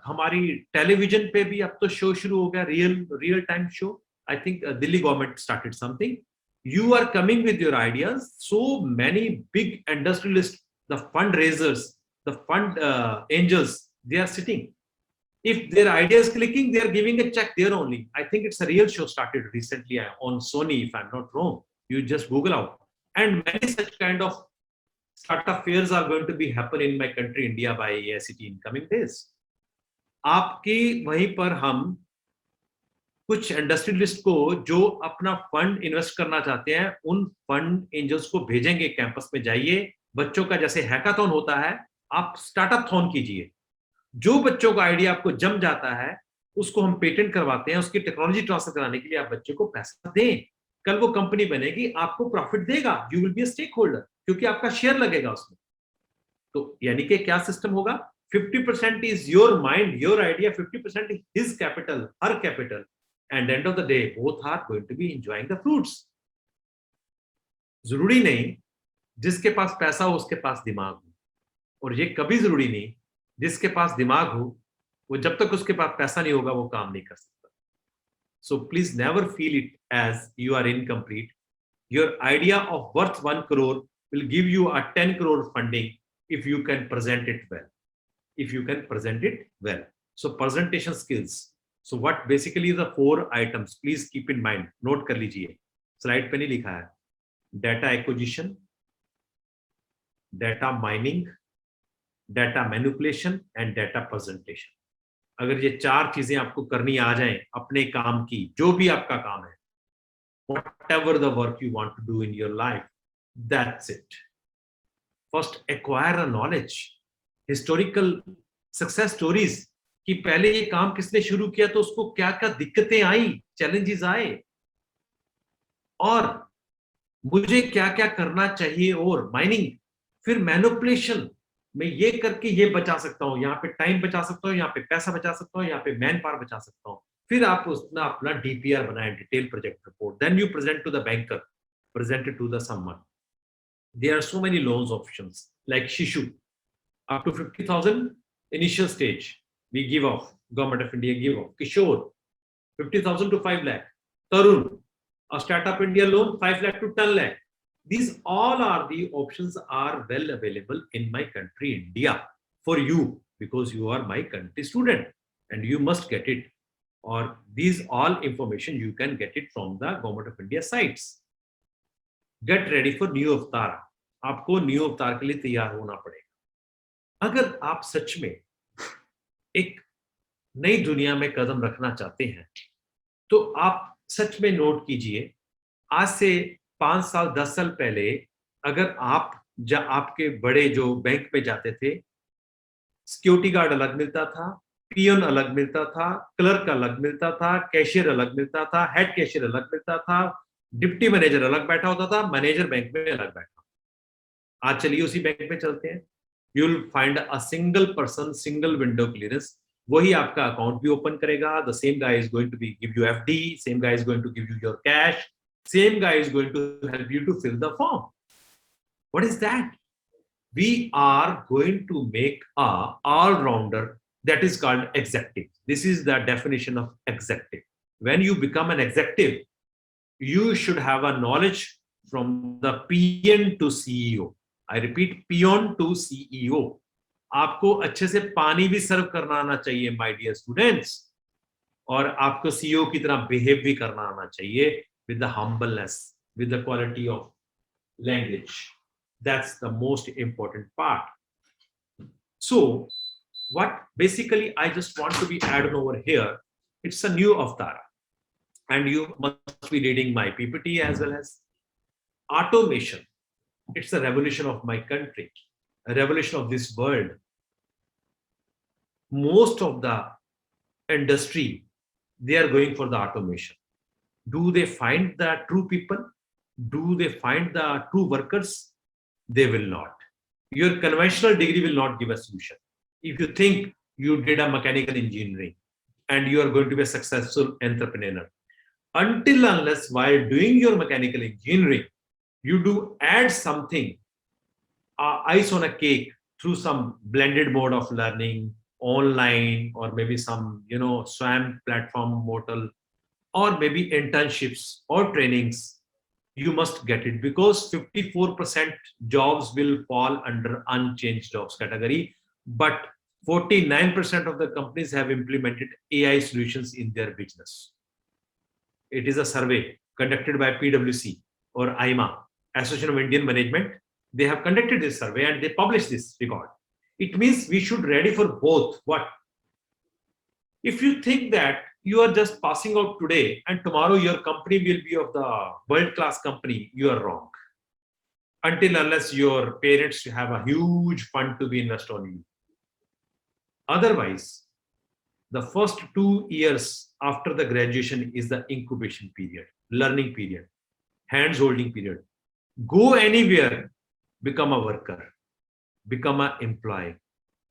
हमारी टेलीविजन पे भी अब तो शो शुरू हो गया, real time show. I think Delhi government started something. You are coming with your ideas. So many big industrialists, the fundraisers, the fund angels, they are sitting. If their idea is clicking, they are giving a check there only. I think it's a real show started recently on Sony, if I'm not wrong. You just Google out. And many such kind of startup fairs are going to be happen in my country, India, by AICT in coming days. आपकी वहीं पर हम कुछ industrialist को जो अपना fund invest करना चाहते हैं, उन फंड एंजल्स को भेजेंगे कैंपस में। जाइए, बच्चों का जैसे हैकाथॉन होता है, आप स्टार्टअप थॉन कीजिए। जो बच्चों का आइडिया आपको जम जाता है, उसको हम पेटेंट करवाते हैं। उसकी टेक्नोलॉजी ट्रांसफर कराने के लिए आप बच्चे को पैसा दें। कल वो कंपनी बनेगी, आपको प्रॉफिट देगा। You will be a stakeholder, क्योंकि आपका शेयर लगेगा उसमें। तो यानी कि क्या सिस्टम होगा? 50% is your mind, your idea, 50% is his capital, her capital, and end of the day both are going to be enjoying the fruits. जरूरी नहीं जिसके पास पैसा हो उसके पास दिमाग हो, और ये कभी जरूरी नहीं जिसके पास दिमाग हो वो जब तक उसके पास पैसा नहीं होगा वो काम नहीं कर सकता। So please never feel it as you are incomplete. Your idea of worth 1 crore will give you a 10 crore funding if you can present it well. If you can present it well. So presentation skills. So what basically the 4 items, please keep in mind, note कर लीजिए, slide पे नहीं लिखा है। Data acquisition, data mining, data manipulation and data presentation. अगर ये 4 चीजें आपको करनी आ जाएं अपने काम की, जो भी आपका काम है, whatever the work you want to do in your life, that's it. First acquire a knowledge, historical success stories, कि पहले ये काम किसने शुरू किया तो उसको क्या क्या दिक्कतें आई, चैलेंजेस आए, और मुझे क्या क्या करना चाहिए। और माइनिंग, फिर मैनिपुलेशन, मैं ये करके ये बचा सकता हूँ, यहाँ पे टाइम बचा सकता हूँ, यहाँ पे पैसा बचा सकता हूँ, यहाँ पे मैन पावर बचा सकता हूँ। फिर आप उसमें अपना डीपीआर बनाए, detail project report, then you present to the banker, present it to the someone. There are so many loans options like Shishu, up to 50,000 initial stage we give off, government of India give off. Kishore, 50,000 to 5 lakh. Tarun, a startup India loan 5 lakh to 10 lakh. These all are the options are well available in my country India for you, because you are my country student and you must get it. Or these all information you can get it from the government of India sites. Get ready for new avatar. आपको new अवतार के लिए तैयार होना पड़ेगा। अगर आप सच में एक नई दुनिया में कदम रखना चाहते हैं तो आप सच में नोट कीजिए, आज से 5 साल 10 साल पहले अगर आप आपके बड़े जो बैंक में जाते थे, सिक्योरिटी गार्ड अलग मिलता था, पियन अलग मिलता था, क्लर्क अलग मिलता था, कैशियर अलग मिलता था, हेड कैशियर अलग मिलता था, डिप्टी मैनेजर अलग बैठा होता था, मैनेजर बैंक में अलग बैठा। आज चलिए उसी बैंक में चलते हैं, you will find a single person, single window clearance. वही आपका अकाउंट भी ओपन करेगा। The same guy is going to be give you FD, same guy is going to give you your cash, same guy is going to help you to fill the form. What is that? We are going to make a all-rounder that is called executive. This is the definition of executive. When you become an executive, you should have a knowledge from the PN to CEO. I repeat, peon to CEO. आपको अच्छे से पानी भी सर्व करना आना चाहिए my dear students, और आपको CEO की तरह बिहेव भी करना आना चाहिए with the humbleness, with the quality of language. That's the most important part. So what basically I just want to be added over here, it's a new avatar. and you must be reading my PPT as well as automation. It's a revolution of my country, a revolution of this world. Most of the industry, they are going for the automation. Do they find the true people? Do they find the true workers? They will not. Your conventional degree will not give a solution. If you think you did a mechanical engineering and you are going to be a successful entrepreneur, until unless while doing your mechanical engineering, you do add something, ice on a cake through some blended mode of learning online, or maybe some, SWAM platform model, or maybe internships or trainings, you must get it, because 54% jobs will fall under unchanged jobs category, but 49% of the companies have implemented AI solutions in their business. It is a survey conducted by PwC or IMA, Association of Indian Management. They have conducted this survey and they published this record. It means we should ready for both. What? If you think that you are just passing out today and tomorrow your company will be of the world-class company, you are wrong. Until unless your parents have a huge fund to be invested on you. Otherwise, the first 2 years after the graduation is the incubation period, learning period, hands-holding period. Go anywhere, become a worker, become an employee.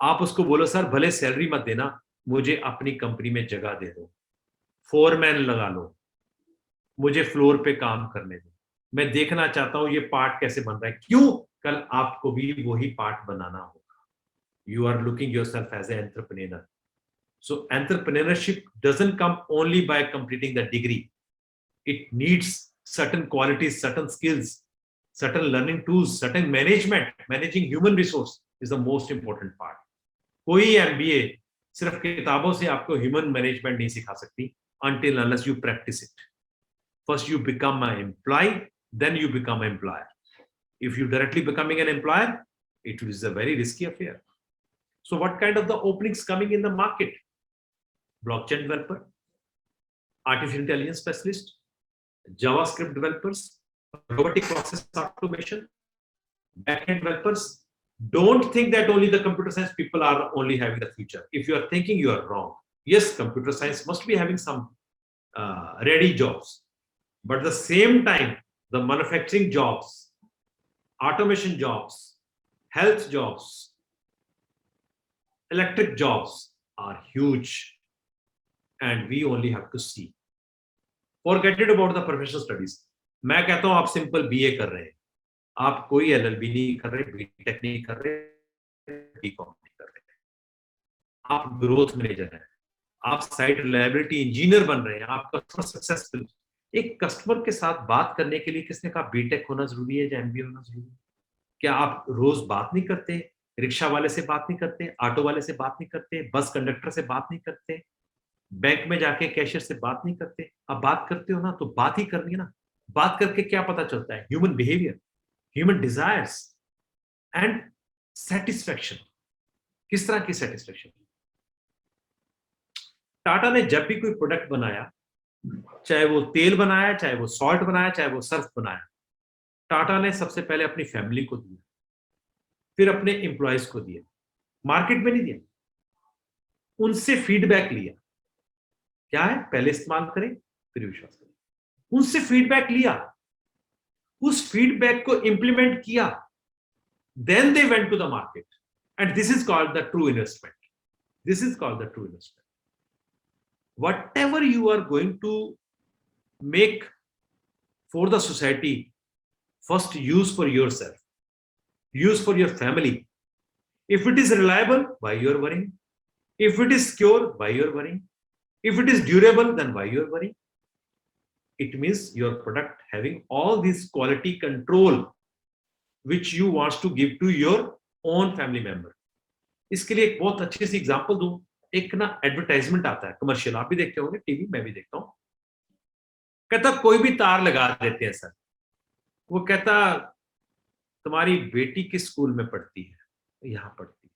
आप उसको बोलो sir भले salary मत देना, मुझे अपनी company में जगह दे दो, फोरमैन लगा लो, मुझे फ्लोर पे काम करने दो, मैं देखना चाहता हूं ये पार्ट कैसे बन रहा है. क्यों? कल आपको भी वही पार्ट बनाना होगा. You are looking yourself as an entrepreneur. So entrepreneurship doesn't come only by completing the degree. It needs certain qualities, certain skills, certain learning tools, certain management. Managing human resource is the most important part. कोई MBA सिर्फ किताबों से आपको human management नहीं सिखा सकती until unless you practice it. First you become an employee, then you become an employer. If you directly becoming an employer, it is a very risky affair. So what kind of the openings coming in the market? Blockchain developer, artificial intelligence specialist, JavaScript developers, robotic process automation, backend developers. Don't think that only the computer science people are only having the future. If you are thinking, you are wrong. Yes, computer science must be having some ready jobs, but at the same time, the manufacturing jobs, automation jobs, health jobs, electric jobs are huge, and we only have to see. Forget it about the professional studies. मैं कहता हूं आप simple BA कर रहे हैं, आप कोई LLB नहीं कर रहे, BTech नहीं कर रहे, BCom नहीं कर रहे, आप ग्रोथ मैनेजर हैं, आप साइट रिलायबिलिटी इंजीनियर बन रहे हैं, आप कस्टमर सक्सेसफुल. एक कस्टमर के साथ बात करने के लिए किसने कहा BTech होना जरूरी है या MBA होना जरूरी है? क्या आप रोज बात नहीं करते? रिक्शा वाले से बात नहीं करते, ऑटो वाले से बात नहीं करते, बस कंडक्टर से बात नहीं करते, बैंक में जाके कैशियर से बात नहीं करते? अब बात करते हो ना, तो बात ही करनी है ना. बात करके क्या पता चलता है? Human behaviour, human desires and satisfaction. किस तरह की सेटिस्फैक्शन? टाटा ने जब भी कोई प्रोडक्ट बनाया, चाहे वो तेल बनाया, चाहे वो सॉल्ट बनाया, चाहे वो सर्फ बनाया, टाटा ने सबसे पहले अपनी फैमिली को दिया, फिर अपने एम्प्लॉयज को दिया, मार्केट में नहीं दिया, उनसे फीडबैक लिया. क्या है? पहले इस्तेमाल करें फिर विश्वास करें. उनसे फीडबैक लिया, उस फीडबैक को इंप्लीमेंट किया, then they went to the market, and this is called the true investment. This is called the true investment. Whatever you are going to make for the society, first use for yourself, use for your family. If it is reliable, why you are worrying? If it is secure, why you are worrying? If it is durable, then why you are worrying? It means your product having all this quality control which you want to give to your own family member. इसके लिए एक बहुत अच्छी सी example दूं. एक ना advertisement आता है, कमर्शियल, आप भी देखते होंगे टीवी, मैं भी देखता हूं. कहता कोई भी तार लगा देते हैं सर. वो कहता तुम्हारी बेटी किस स्कूल में पढ़ती है? यहाँ पढ़ती है.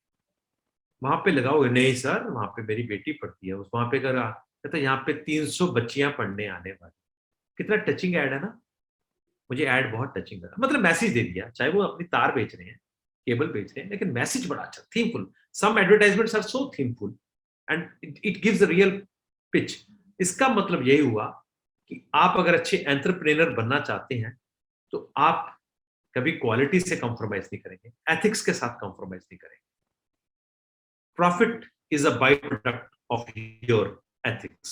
वहां पे लगाओगे? नहीं सर, वहां पे मेरी बेटी पढ़ती है, वहां पे करा. कहता यहाँ पे 300 बच्चियां पढ़ने आने वाली। कितना टचिंग ऐड है ना, मुझे ऐड बहुत टचिंग लगा। मतलब मैसेज दे दिया, चाहे वो अपनी तार बेच रहे हैं, केबल बेच रहे हैं, लेकिन मैसेज बड़ा अच्छा, themeful. Some advertisements are so themeful and it gives a real pitch. इसका मतलब यही हुआ कि आप अगर अच्छे एंटरप्रेन्योर बनना चाहते हैं तो आप कभी क्वालिटी से कॉम्प्रोमाइज नहीं करेंगे, एथिक्स के साथ कॉम्प्रोमाइज नहीं करेंगे। Profit is a by product of your ethics.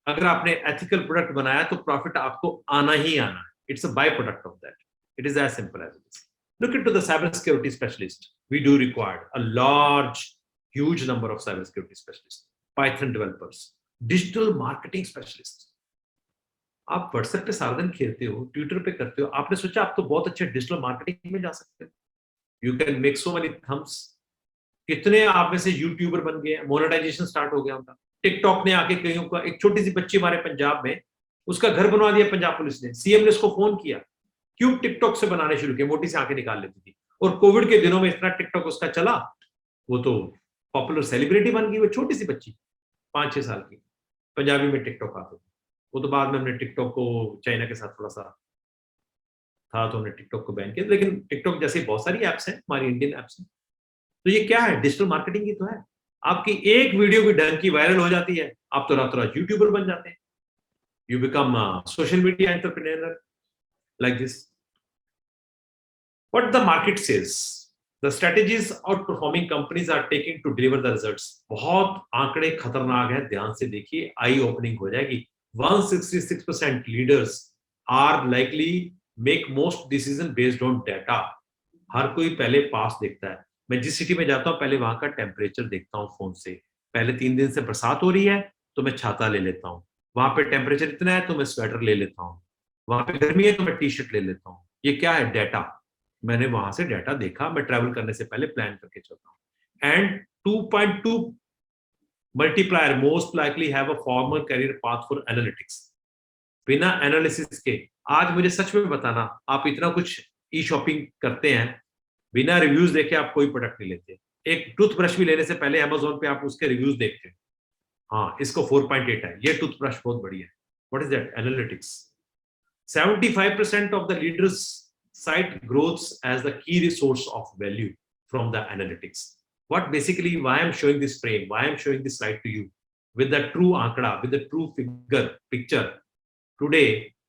अगर आपने एथिकल प्रोडक्ट बनाया तो प्रॉफिट आपको आना ही आना है। It's a byproduct of that. It is as simple as it is. Look into the cybersecurity specialist. We do require a large, huge number of cybersecurity specialists, Python developers, digital marketing specialists. आप WhatsApp पे सारा दिन खेलते हो, Twitter पे करते हो, आपने सोचा आप तो बहुत अच्छे डिजिटल मार्केटिंग में जा सकते हो। You can make so many thumbs. कितने आप में से यूट्यूबर बन गए, मोनेटाइजेशन स्टार्ट हो गया उनका। टिकटॉक ने आके कईयों का, एक छोटी सी बच्ची हमारे पंजाब में, उसका घर बनवा दिया पंजाब पुलिस ने। सीएम ने उसको फोन किया, क्यों टिकटॉक से बनाने शुरू किए, मोटी से आंखें निकाल लेती थी। और कोविड के दिनों में इतना टिकटॉक उसका चला, वो तो पॉपुलर सेलिब्रिटी बन गई। वो छोटी सी बच्ची 5-6 साल की, पंजाबी में टिकटॉक आते थे। वो तो बाद में हमने टिकटॉक को चाइना के साथ थोड़ा सा था तो हमने टिकटॉक को बैन किया, लेकिन टिकटॉक जैसी बहुत सारी एप्स हैं, हमारी इंडियन एप्स हैं। तो ये क्या है, डिजिटल मार्केटिंग ही तो है। आपकी एक वीडियो भी ढंग की वायरल हो जाती है, आप तो रातों रात यूट्यूबर बन जाते हैं। You become a social media entrepreneur like this. What the market says, the strategies outperforming companies are taking to deliver the results. बहुत आंकड़े खतरनाक हैं, ध्यान से देखिए, आई ओपनिंग हो जाएगी। 166% leaders are likely make most decision based on data. हर कोई पहले पास देखता है। मैं जिस सिटी में जाता हूँ पहले वहां का टेम्परेचर देखता हूँ फोन से। पहले 3 दिन से बरसात हो रही है तो मैं छाता ले लेता हूँ, वहां पे टेम्परेचर इतना है तो मैं स्वेटर ले लेता हूँ, वहां पे गर्मी है तो मैं टी शर्ट ले लेता हूँ। ये क्या है, डाटा। मैंने वहां से डाटा देखा, मैं ट्रैवल करने से पहले प्लान करके चलता हूँ। And 2.2 multiplier most likely have a formal career path for analytics. बिना एनालिसिस के, आज मुझे सच में बताना, आप इतना कुछ ई शॉपिंग करते हैं, बिना रिव्यूज देखे आप कोई प्रोडक्ट नहीं लेते। एक टूथब्रश भी लेने से पहले अमेज़न पे आप उसके रिव्यूज देखते हैं, हाँ इसको 4.8 है, ये टूथब्रश बहुत बढ़िया है। What is that, analytics. 75% of the leaders cite growth as the key resource of value from the analytics. What basically, why I'm showing this frame, why I'm showing this slide to you with the true ankada, with the true picture. Today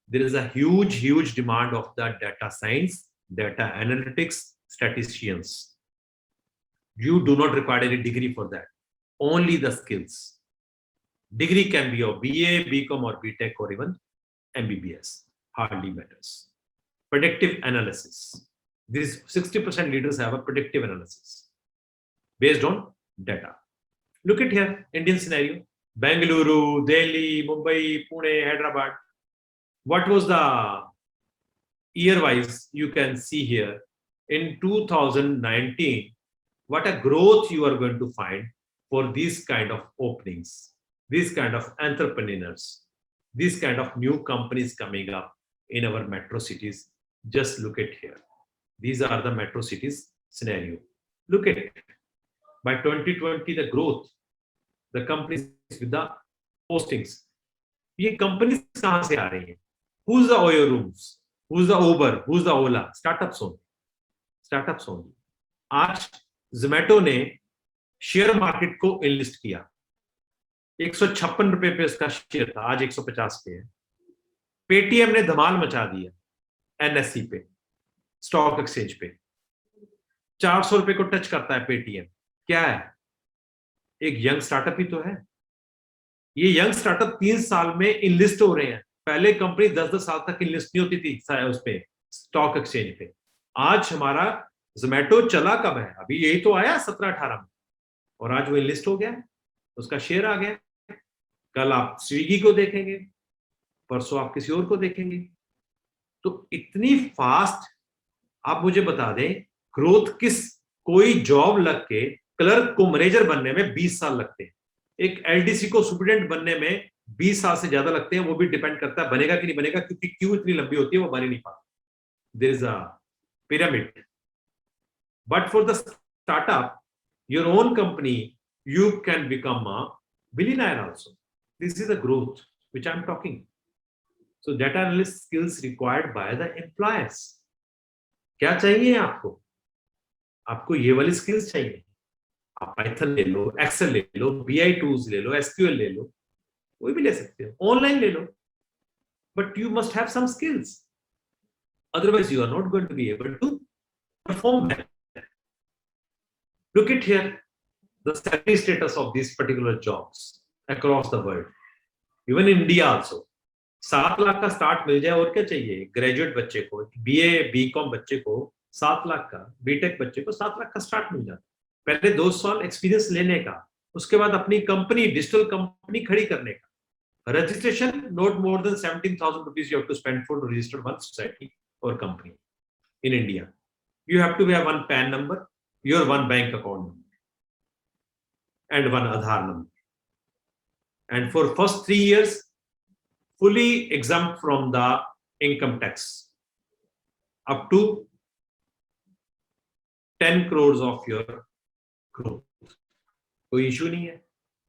there is a huge demand of the data science, data analytics statisticians. You do not require any degree for that, only the skills. Degree can be of BA, BCom or BTech or even MBBS, hardly matters. Predictive analysis. These 60% leaders have a predictive analysis based on data. Look at here, Indian scenario, Bengaluru, Delhi, Mumbai, Pune, Hyderabad. What was the year-wise? You can see here, in 2019, what a growth you are going to find for these kind of openings, these kind of entrepreneurs, these kind of new companies coming up in our metro cities. Just look at here. These are the metro cities scenario. Look at it. By 2020, the growth, the companies with the postings. ये companies कहाँ से आ रही हैं? Who's the Oyo Rooms? Who's the Uber? Who's the Ola? Startups only. Startups only. आज Zomato ने share market को enlist किया। 156 रुपए पे उसका शेयर था, आज 150 पे है। पेटीएम ने धमाल मचा दिया एनएससी पे, स्टॉक एक्सचेंज पे। 400 रुपए को टच करता है पेटीएम। क्या है, एक यंग स्टार्टअप ही तो है। ये यंग स्टार्टअप 3 साल में इनलिस्ट हो रहे हैं। पहले कंपनी 10-10 साल तक इनलिस्ट नहीं होती थी उस पे, स्टॉक एक्सचेंज पे। आज हमारा जोमेटो चला कब है, अभी यही तो आया 17-18 में, और आज वो इनलिस्ट हो गया, उसका शेयर आ गया। कल आप स्विगी को देखेंगे, परसों आप किसी और को देखेंगे। तो इतनी फास्ट आप मुझे बता दें, ग्रोथ किस, कोई जॉब लग के क्लर्क को मैनेजर बनने में 20 साल लगते हैं, एक एलडीसी को सुपरिटेंडेंट बनने में 20 साल से ज्यादा लगते हैं। वो भी डिपेंड करता है बनेगा कि नहीं बनेगा, क्योंकि क्यू इतनी लंबी होती है, वो बन ही नहीं पाती। There is a pyramid. But for the startup, your own company, you can become a billionaire also. This is the growth which I'm talking. So data analyst skills required by the employers. क्या चाहिए आपको? आपको ये वाली skills चाहिए. आप Python ले लो, Excel ले लो, BI tools ले लो, SQL ले लो, कोई भी ले सकते हो, online ले लो. But you must have some skills. Otherwise, you are not going to be able to perform well. Look at here, the salary status of these particular jobs across the world. Even in India also. 7 lakh का start मिल जाए और क्या चाहिए? Graduate बच्चे को, BA BCom बच्चे को 7 लाख का, बीटेक बच्चे को 7 लाख का स्टार्ट मिल जाता है. पहले 2 साल एक्सपीरियंस लेने का, उसके बाद अपनी कंपनी, डिजिटल कंपनी खड़ी करने का. Registration, not more than 17,000 rupees you have to spend for to register one society or company in India. You have to have one PAN number, your one bank account number, and one Aadhaar number. And for first 3 years, fully exempt from the income tax, up to 10 crores of your growth. कोई issue नहीं है.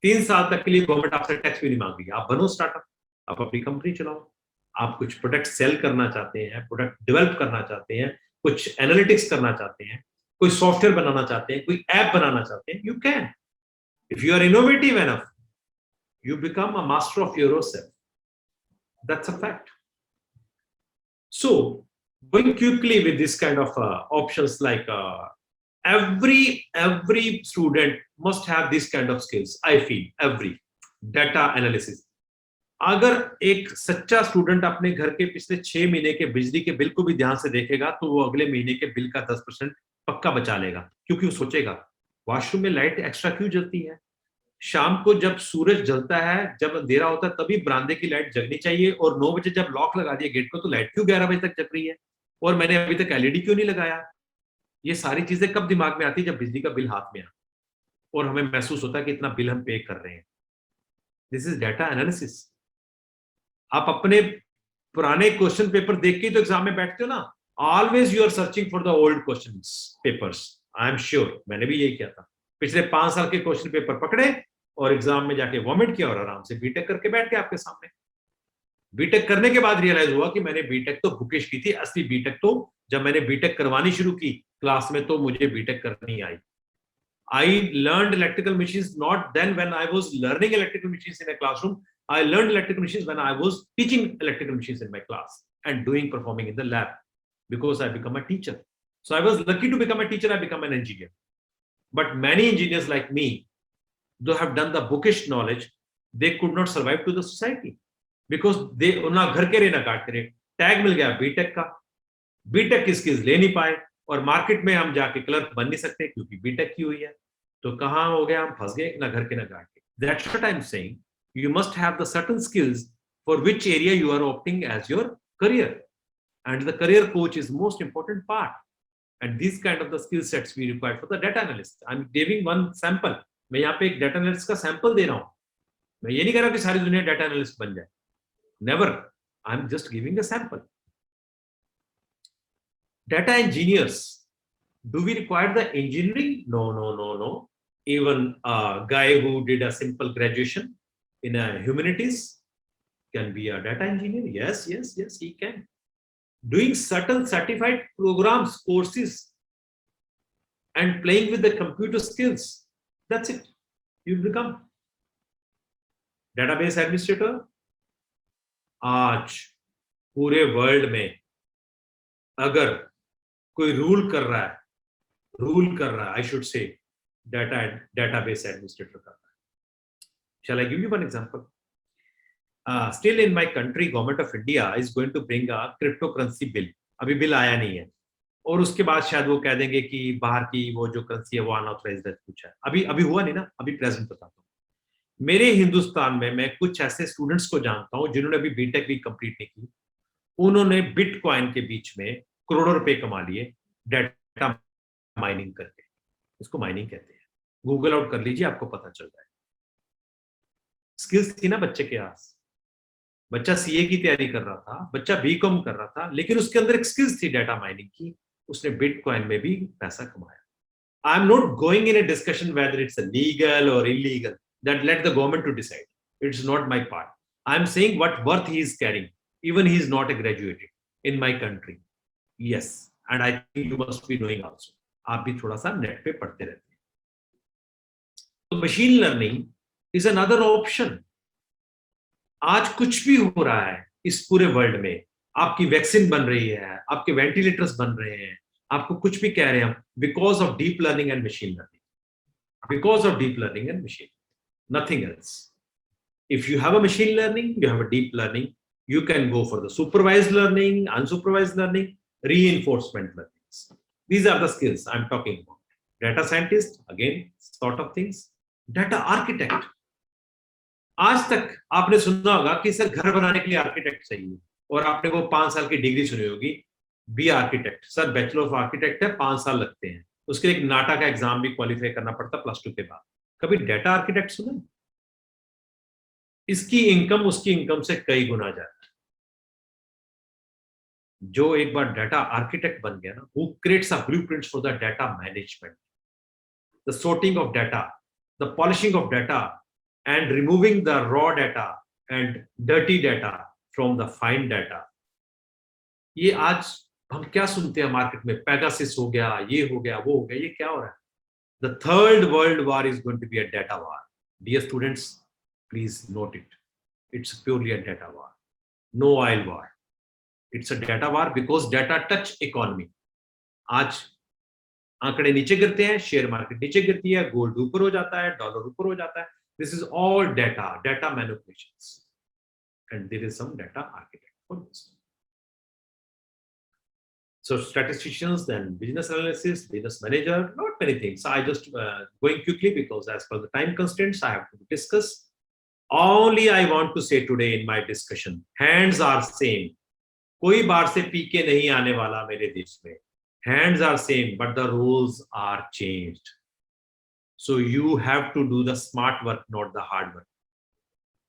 3 साल तक के लिए government आपसे tax भी नहीं मांग रही. आप बनो स्टार्टअप, आप अपनी कंपनी चलाओ, आप कुछ प्रोडक्ट सेल करना चाहते हैं, प्रोडक्ट डेवलप करना चाहते हैं, कुछ एनालिटिक्स करना चाहते हैं, कोई सॉफ्टवेयर बनाना चाहते हैं, कोई ऐप बनाना चाहते हैं, you can. If you are innovative enough, you become a master of yourself. That's a fact. So going quickly with this kind of options, like every student must have this kind of skills. I feel every data analysis. अगर एक सच्चा student अपने घर के पिछले 6 महीने के बिजली के बिल को भी ध्यान से देखेगा तो वो अगले महीने के बिल का 10% पक्का बचा लेगा. क्योंकि वो सोचेगा वॉशरूम में लाइट एक्स्ट्रा क्यों जलती है, शाम को जब सूरज जलता है, जब अंधेरा होता है तभी बरामदे की लाइट जगनी चाहिए, और 9 बजे जब लॉक लगा दिया गेट को तो लाइट क्यों 11 बजे तक जग रही है, और मैंने अभी तक LED क्यों नहीं लगाया. ये सारी चीजें कब दिमाग में आती है? जब बिजली का बिल हाथ में आ और हमें महसूस होता है कि इतना बिल हम पे कर रहे हैं. This is data analysis. आप अपने पुराने क्वेश्चन पेपर देख के तो एग्जाम में बैठते हो ना. Always you are searching for the old question papers. I am sure मैंने भी यही किया था. पिछले 5 साल के क्वेश्चन पेपर पकड़े और एग्जाम में जाके वॉमिट किया और आराम से बीटेक करके बैठ गए आपके सामने. बीटेक करने के बाद रियलाइज हुआ कि मैंने बीटेक तो बुकिश की थी. असली बीटेक तो जब मैंने बीटेक करवानी शुरू की क्लास में तो मुझे बीटेक करनी आई. I learned electrical machines not then when I was learning electrical machines in a classroom. I learned electrical machines when I was teaching electrical machines in my class and performing in the lab, because I become a teacher. So I was lucky to become a teacher. I become an engineer. But many engineers like me, though have done the bookish knowledge, they could not survive to the society because they ना घर के रहे ना काट के रहे. Tag मिल गया BTech का, बीटेक की स्किल्स ले नहीं पाए और मार्केट में हम जाके क्लर्क बन नहीं सकते क्योंकि बीटेक की हुई है. तो कहाँ हो गया, हम फंस गए ना घर के ना काट के. That's what I'm saying. You must have the certain skills for which area you are opting as your career, and the career coach is most important part. And these kind of the skill sets we require for the data analyst. I'm giving one sample. मैं यहाँ पे एक data analyst का sample दे रहा हूँ. मैं ये नहीं कह रहा कि सारी दुनिया data analyst बन जाए. Never. I'm just giving a sample. Data engineers. Do we require the engineering? No. Even a guy who did a simple graduation in a humanities can be a data engineer. Yes, he can. Doing certain certified programs, courses, and playing with the computer skills. That's it. You become database administrator. आज पूरे world में अगर कोई rule कर रहा है, I should say database administrator कर रहा है. Shall I give you one example? Still in my country, government of India is going to bring a cryptocurrency bill. अभी बिल आया नहीं है और उसके बाद शायद वो कह देंगे कि बाहर की वो जो करेंसी है वो अनऑथराइज्ड है कुछ है. अभी हुआ नहीं ना, अभी प्रेजेंट बताता हूँ. मेरे हिंदुस्तान में मैं कुछ ऐसे स्टूडेंट्स को जानता हूँ जिन्होंने अभी बीटेक भी कंप्लीट नहीं की. उन्होंने बिटकॉइन के बीच में करोड़ों रुपए कमा लिए डाटा माइनिंग करके. इसको माइनिंग कहते हैं. गूगल आउट कर लीजिए, आपको पता चल जाएगा. स्किल्स थी ना बच्चे के पास. बच्चा सीए की तैयारी कर रहा था, बच्चा बीकॉम कर रहा था, लेकिन उसके अंदर एक स्किल्स थी डाटा माइनिंग की. उसने बिटकॉइन में भी पैसा कमाया. I am not going in A discussion whether it's legal और illegal. That let the government to decide. It's not my part. I'm saying what worth he is carrying. Even he is not a graduated in my country. Yes, and I think you must be knowing also. आप भी थोड़ा सा net पे पढ़ते रहते हैं. तो machine learning is another option. आज कुछ भी हो रहा है इस पूरे वर्ल्ड में, आपकी वैक्सीन बन रही है, आपके वेंटिलेटर्स बन रहे हैं, आपको कुछ भी कह रहे हैं, because of deep learning and machine learning, because of deep learning and machine, nothing else. If you have a machine learning, you have a deep learning, you can go for the supervised learning, unsupervised learning, reinforcement learnings. These are the skills I'm talking about. Data scientist, again, sort of things. Data architect. आज तक आपने सुना होगा कि sir घर बनाने के लिए आर्किटेक्ट चाहिए, और आपने वो 5 साल की डिग्री सुनी होगी, B architect. Sir bachelor of architect है, 5 साल लगते हैं, उसके लिए एक नाटा का एग्जाम भी क्वालिफाई करना पड़ता +2 के बाद. कभी डेटा आर्किटेक्ट सुना? इसकी इनकम उसकी इनकम से कई गुना ज्यादा. जो एक बार डाटा आर्किटेक्ट बन गया ना, who creates a blueprint for the data management, the sorting of data, the polishing of data, and removing the raw data and dirty data from the fine data. ये आज हम क्या सुनते हैं मार्केट में, पेगासिस हो गया, ये हो गया, वो हो गया, ये क्या हो रहा है? The third world war is going to be a data war. Dear students, please note it. It's purely a data war, no oil war. It's a data war because data touch economy. आज आंकड़े नीचे गिरते हैं, share market नीचे गिरती है, gold ऊपर हो जाता है, डॉलर ऊपर हो जाता है. This is all data manipulations, and there is some data architect for this. So statisticians, then business analysis, business manager, not many things. I just going quickly because as per the time constraints, I have to discuss. Only I want to say today in my discussion, hands are same. कोई बाहर से P के नहीं आने वाला मेरे देश में. Hands are same, but the rules are changed. So you have to do the smart work, not the hard work.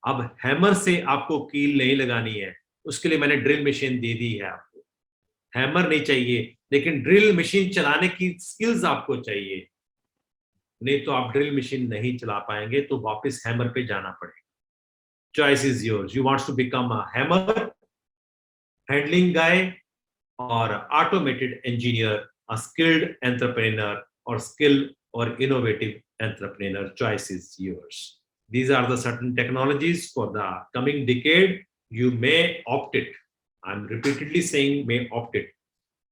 अब हैमर से आपको कील नहीं लगानी है, उसके लिए मैंने ड्रिल मशीन दे दी है आपको. हैमर नहीं चाहिए, लेकिन ड्रिल मशीन चलाने की स्किल्स आपको चाहिए. नहीं तो आप ड्रिल मशीन नहीं चला पाएंगे, तो वापस हैमर पे जाना पड़ेगा. Choice is yours. You want to become a hammer, handling guy, or automated engineer, a skilled entrepreneur, or skilled or innovative entrepreneur. Choice is yours. These are the certain technologies for the coming decade. You may opt it. I'm repeatedly saying may opt it.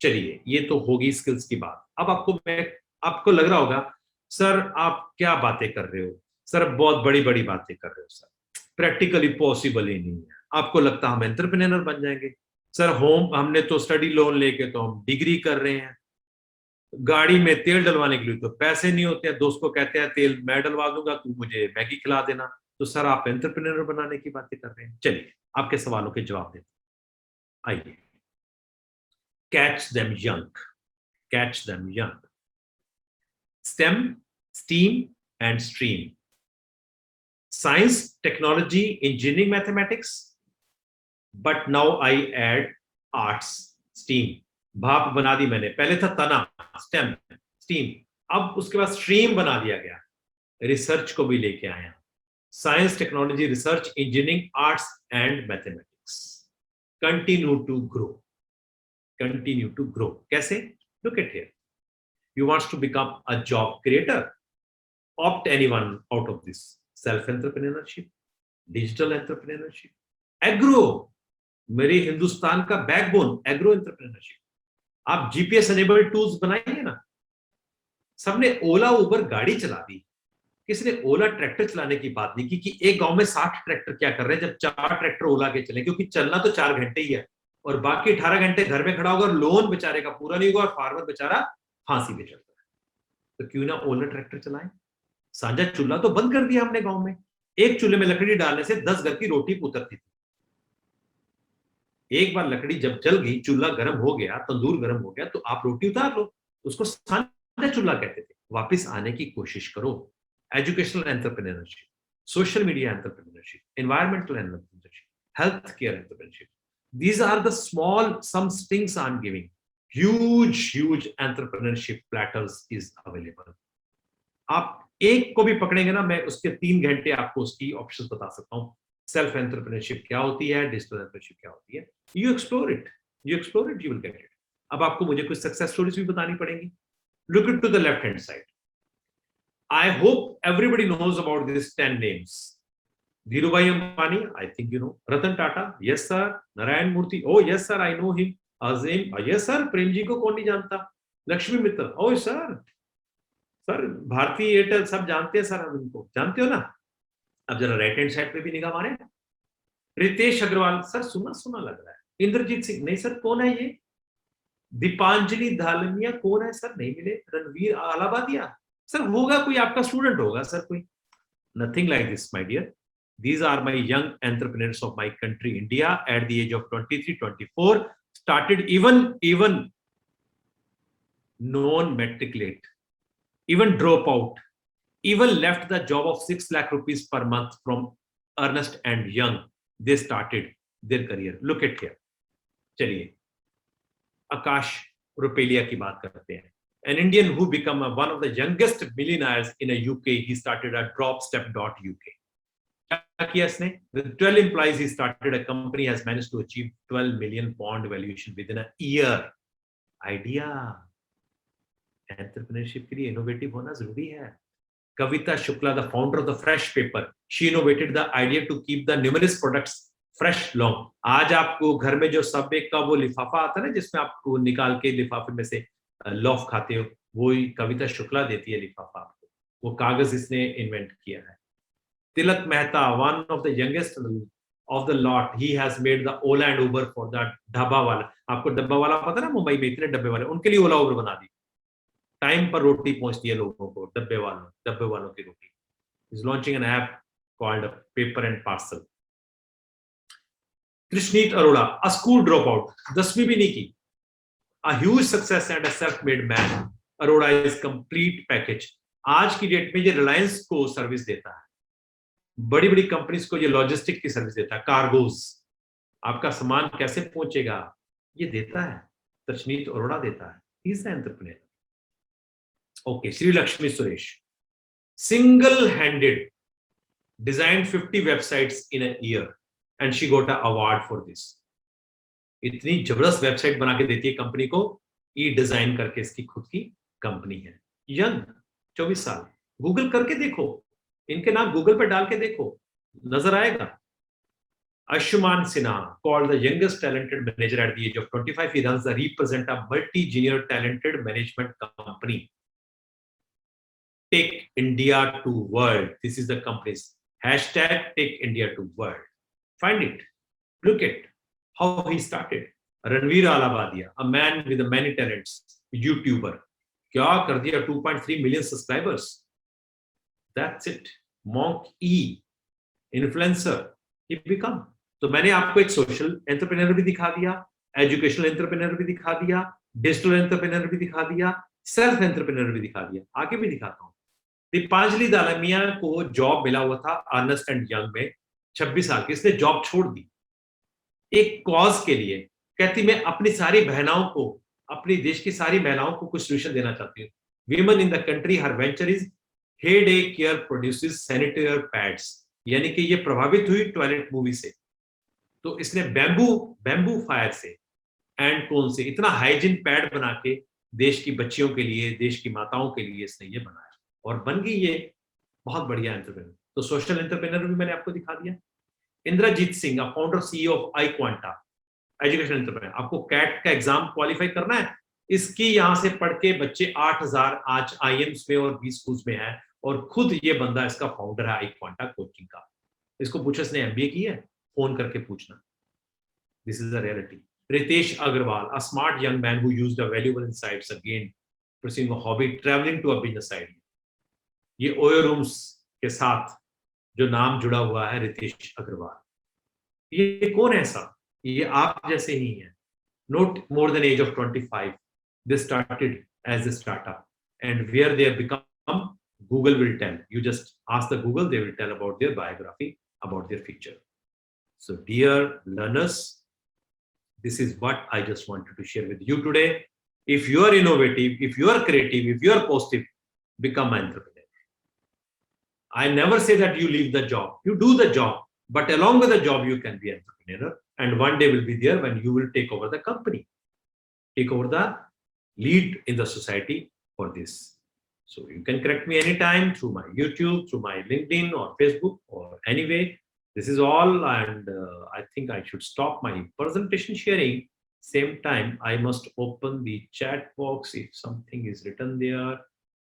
चलिए, ये तो होगी skills की बात. अब आपको लग रहा होगा, सर आप क्या बातें कर रहे हो, सर बहुत बड़ी बड़ी बातें कर रहे हो, सर प्रैक्टिकली पॉसिबल ही नहीं है. आपको लगता हम एंटरप्रेन्योर बन जाएंगे. सर हमने तो स्टडी लोन लेके तो हम डिग्री कर रहे हैं, गाड़ी में तेल डलवाने के लिए तो पैसे नहीं होते हैं, दोस्त को कहते हैं तेल मैं डलवा दूंगा, तू मुझे मैगी खिला देना. तो सर आप एंटरप्रेन्योर बनाने की बातें कर रहे हैं. चलिए आपके सवालों के जवाब देते हैं. आइए. Catch them young. Catch them young. STEM, STEAM and STREAM. Science, technology, engineering, mathematics, but now I add arts, STEAM. भाप बना दी मैंने, पहले था तना STEM, STEAM, अब उसके बाद स्ट्रीम बना दिया गया. रिसर्च को भी लेके आया. Science, technology, research, engineering, arts and mathematics. Continue to grow. Continue to grow. कैसे? Look at here. You wants to become a job creator? Opt anyone out of this. Self-entrepreneurship, digital entrepreneurship, agro. मेरे हिंदुस्तान का backbone agro entrepreneurship. आप GPS enabled tools बनाएंगे ना. सबने ओला उबर गाड़ी चला दी, किसी ने ओला ट्रैक्टर चलाने की बात नहीं की कि एक गांव में 60 ट्रैक्टर क्या कर रहे हैं जब 4 ट्रैक्टर ओला के चले, क्योंकि चलना तो 4 घंटे ही है और बाकी 18 घंटे घर में खड़ा होगा, लोन बेचारे का पूरा नहीं होगा और फार्मर बेचारा फांसी पे चलता है. तो क्यों ना ओला ट्रैक्टर चलाएं. साझा चूल्हा तो बंद कर दिया हमने गांव में. एक चूल्हे में लकड़ी डालने से 10 घर की रोटी उतरती थी. एक बार लकड़ी जब जल गई, चूल्हा गर्म हो गया, तंदूर गर्म हो गया, तो आप रोटी उतार लो. उसको साझा चूल्हा कहते थे. वापस आने की कोशिश करो. Educational entrepreneurship, social media entrepreneurship, environmental entrepreneurship, health care entrepreneurship. These are the some things I'm giving. Huge entrepreneurship platters is available. आप एक को भी पकड़ेंगे ना, मैं उसके 3 घंटे आपको उसकी ऑप्शंस बता सकता हूँ। सेल्फ एंटरप्रेन्योरशिप क्या होती है, डिजिटल एंटरप्रेन्योरशिप क्या होती है, you explore it, you will get it. अब आपको मुझे कुछ सक्सेस स्टोरीज भी बतानी पड़ेंगी। Look it to the left hand side. I hope everybody knows about this 10 names. Dhirubhai Ambani, I think you know. Ratan Tata, yes sir. Narayan Murthy, oh yes sir, I know him. Azim, yes sir. Prem ji को कौन नहीं जानता? Lakshmi Mittal, oh sir, sir Bharti Airtel सब जानते हैं sir, हम इनको जानते हो ना। अब जरा राइट हैंड साइड पे भी निगाह मारे। रितेश अग्रवाल, सर सुना सुना लग रहा है। इंद्रजीत सिंह, नहीं सर कौन है ये? दीपांजलि धालमिया, कौन है सर? नहीं मिले। रणवीर आलाबादिया, सर होगा कोई आपका स्टूडेंट होगा सर कोई। Nothing like this my dear. These are my young entrepreneurs of my country, India, at the age of 23, 24, started even non-matriculate, even drop out, even left the job of 6 lakh rupees per month from Ernst and Young. They started their career. Look at here. चलिए, आकाश रुपेलिया की बात करते हैं. An Indian who became one of the youngest millionaires in a UK. He started a dropstep.uk. क्या किया इसने? With 12 employees, he started a company, has managed to achieve 12 million pound valuation within a year. Idea. Entrepreneurship के लिए innovative होना जरूरी है. Kavita Shukla, the founder of the Fresh paper, she innovated the idea to keep the numerous products fresh long. आज आपको घर में जो सबवे का वो लिफाफा आता है ना, जिसमें आपको निकाल के लिफाफे में से लॉफ खाते हो, वो कविता शुक्ला देती है लिफाफा आपको. वो कागज इसने इन्वेंट किया है. Tilak Mehta, one of the youngest of the lot, he has made the Ola and Uber for the डब्बा वाला. आपको डब्बा वाला पता ना, मुंबई में इतने डब्बे वाले, उनके लिए ओला उबर बना दी. टाइम पर रोटी पहुंचती है लोगों को, डब्बे वालों की रोटी. He's launching an app called Paper and Parcel. Krishneet Arora, a school dropout, 10वीं भी नहीं की. A huge success and a self-made man. Arora is complete package. आज की डेट में ये रिलायंस को सर्विस देता है, बड़ी बड़ी कंपनीज को ये लॉजिस्टिक की सर्विस देता है. कार्गोज, आपका सामान कैसे पहुंचेगा, ये देता है. कृष्णीत अरोड़ा देता है. He is the entrepreneur. Okay, Shri Lakshmi Suresh, single handed design 50 websites in a year and she got a award for this. इतनी जबरदस्त वेबसाइट बना के देती है कंपनी को, ये डिजाइन करके इसकी खुद की कंपनी है. यंग, 24 साल. गूगल करके देखो, इनके नाम गूगल पे डाल के देखो, नजर आएगा. Ashman Sinha, called the youngest talented manager at the age of 25, he runs the represent a multi-junior talented management company. Take India to world. This is the company's hashtag. Take India to world. Find it. Look at how he started. Ranveer Alabadia, a man with many talents, YouTuber. क्या कर दिया? 2.3 million subscribers. That's it. Monk E, influencer, he become. तो मैंने आपको एक social entrepreneur भी दिखा दिया, एजुकेशनल एंटरप्रेन्योर भी दिखा दिया, डिजिटल एंटरप्रेन्योर भी दिखा दिया, सेल्फ एंटरप्रेन्योर भी दिखा दिया. आगे भी दिखाता हूँ. दीपांजलि दालमिया को जॉब मिला हुआ था अर्नेस्ट एंड यंग में, 26 साल की. इसने जॉब छोड़ दी एक कॉज के लिए. कहती मैं अपनी सारी बहनाओं को, अपनी देश की सारी महिलाओं को कुछ सोल्यूशन देना चाहती हूँ. Women in the country, her venture is Heyday Care produces sanitary pads. यानी कि ये प्रभावित हुई टॉयलेट मूवी से, तो इसने बैम्बू फायर से एंड कोन से इतना हाइजीन पैड बना के देश की बच्चियों के लिए, देश की माताओं के लिए इसने ये बनाया, और बन गई ये बहुत बढ़िया एंटरप्रेन्योर. तो सोशल एंटरप्रेन्योर भी मैंने आपको दिखा दिया. Inderjit Singh, founder CEO of iQuanta, education entrepreneur. आपको कैट का एग्जाम क्वालिफाई करना है, इसकी यहां से पढ़ के बच्चे 8000 आज आईएम्स में और 20 स्कूल्स में है, और खुद ये बंदा इसका फाउंडर है iQuanta कोचिंग का. इसको पूछो इसने एमबीए की है, फोन करके पूछना. This is the reality. Ritesh Agarwal, a smart young man who used the valuable insights again pursuing a hobby, traveling to a business idea. ये ओयो रूम्स के साथ जो नाम जुड़ा हुआ है रितेश अग्रवाल. ये कौन है ऐसा? ये आप जैसे ही हैं. Not more than age of 25, they started as a startup, and where they have become, Google will tell. You just ask the Google, they will tell about their biography, about their future. So dear learners, this is what I just wanted to share with you today. If you are innovative, if you are creative, if you are positive, become an entrepreneur. I never say that you leave the job. You do the job, but along with the job, you can be an entrepreneur. And one day will be there when you will take over the company, take over the lead in the society for this. So you can correct me anytime through my YouTube, through my LinkedIn or Facebook or anyway. This is all, and I think I should stop my presentation sharing. Same time, I must open the chat box if something is written there.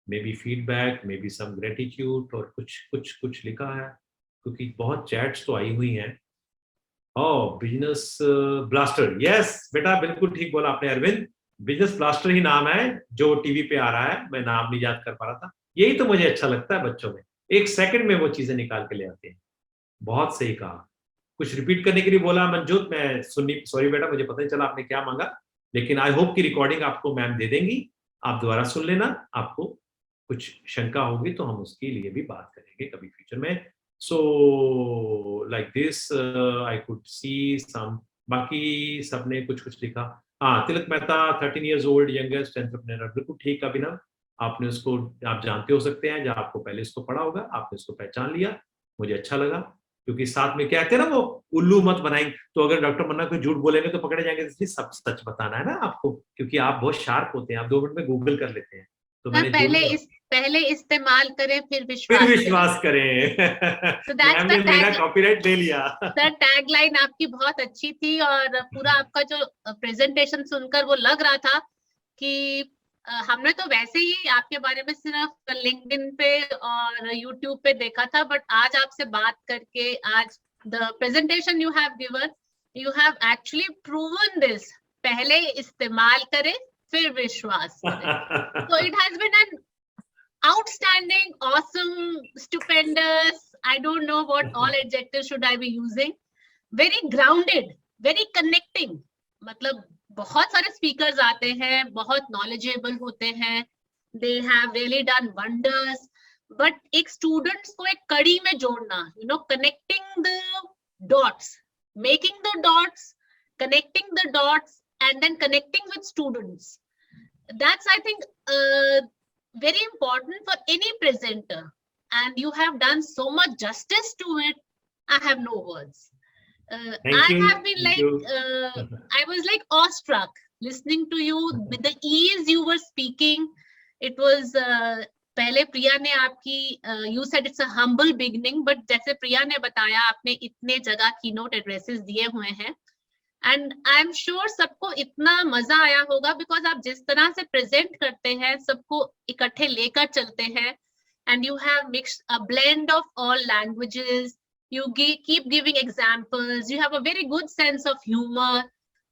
Maybe feedback, maybe some gratitude और कुछ लिखा है, क्योंकि बहुत chats तो आई हुई हैं. Oh, business blaster. Yes, बेटा बिल्कुल ठीक बोला आपने अरविंद. बिजनेस ब्लास्टर ही नाम है जो टीवी पे आ रहा है. मैं नाम नहीं याद कर पा रहा था. यही तो मुझे अच्छा लगता है बच्चों में, 1 सेकंड में वो चीजें निकाल के ले आते हैं. बहुत सही कहा. कुछ रिपीट करने के लिए बोला मंजूत, मैं सुनी, सॉरी बेटा मुझे पता नहीं चला आपने क्या मांगा, लेकिन आई होप की रिकॉर्डिंग आपको मैम दे देंगी. आप दोबारा सुन लेना. आपको कुछ शंका होगी तो हम उसके लिए भी बात करेंगे कभी फ्यूचर में. So like this I could see some. बाकी सबने कुछ लिखा. हाँ, Tilak Mehta 13 years old youngest entrepreneur. बिल्कुल ठीक अभिनव, आपने उसको, आप जानते हो सकते हैं, जब आपको पहले इसको पढ़ा होगा आपने इसको पहचान लिया. मुझे अच्छा लगा, क्योंकि साथ में कहते हैं ना वो उल्लू मत बनाएंगे. तो अगर डॉक्टर मन्ना कोई झूठ बोलेंगे तो पकड़े जाएंगे, इसलिए सब सच बताना है ना आपको, क्योंकि आप बहुत शार्प होते हैं. आप 2 मिनट में गूगल कर लेते हैं. तो मैंने पहले इस्तेमाल करें फिर विश्वास करें. So that's मैम ने the मेरा कॉपीराइट ले लिया. सर टैगलाइन आपकी बहुत अच्छी थी, और पूरा आपका जो प्रेजेंटेशन सुनकर वो लग रहा था कि हमने तो वैसे ही आपके बारे में सिर्फ लिंक्डइन पे और यूट्यूब पे देखा था, बट आज आपसे बात करके, आज the presentation you have given, you have actually proven this. पहले इस्तेमाल करें फिर विश्वास करें. So it has been an outstanding, awesome, stupendous, I don't know what all adjectives should I be using, very grounded, very connecting. मतलब बहुत सारे speakers आते हैं, बहुत knowledgeable होते हैं, they have really done wonders, but एक students को एक कड़ी में जोड़ना, you know, connecting the dots, making the dots, connecting the dots, and then connecting with students. That's, I think, very important for any presenter, and you have done so much justice to it. I have no words. Have been like, I was like awestruck listening to you with the ease you were speaking. It was, पहले प्रिया ने आपकी, you said it's a humble beginning, but जैसे प्रिया ने बताया, आपने इतने जगह keynote addresses दिए हुए हैं, and I'm sure सबको इतना मजा आया होगा, because आप जिस तरह से present करते हैं, सबको इकट्ठे लेकर चलते हैं, and you have mixed a blend of all languages. You keep giving examples. You have a very good sense of humor.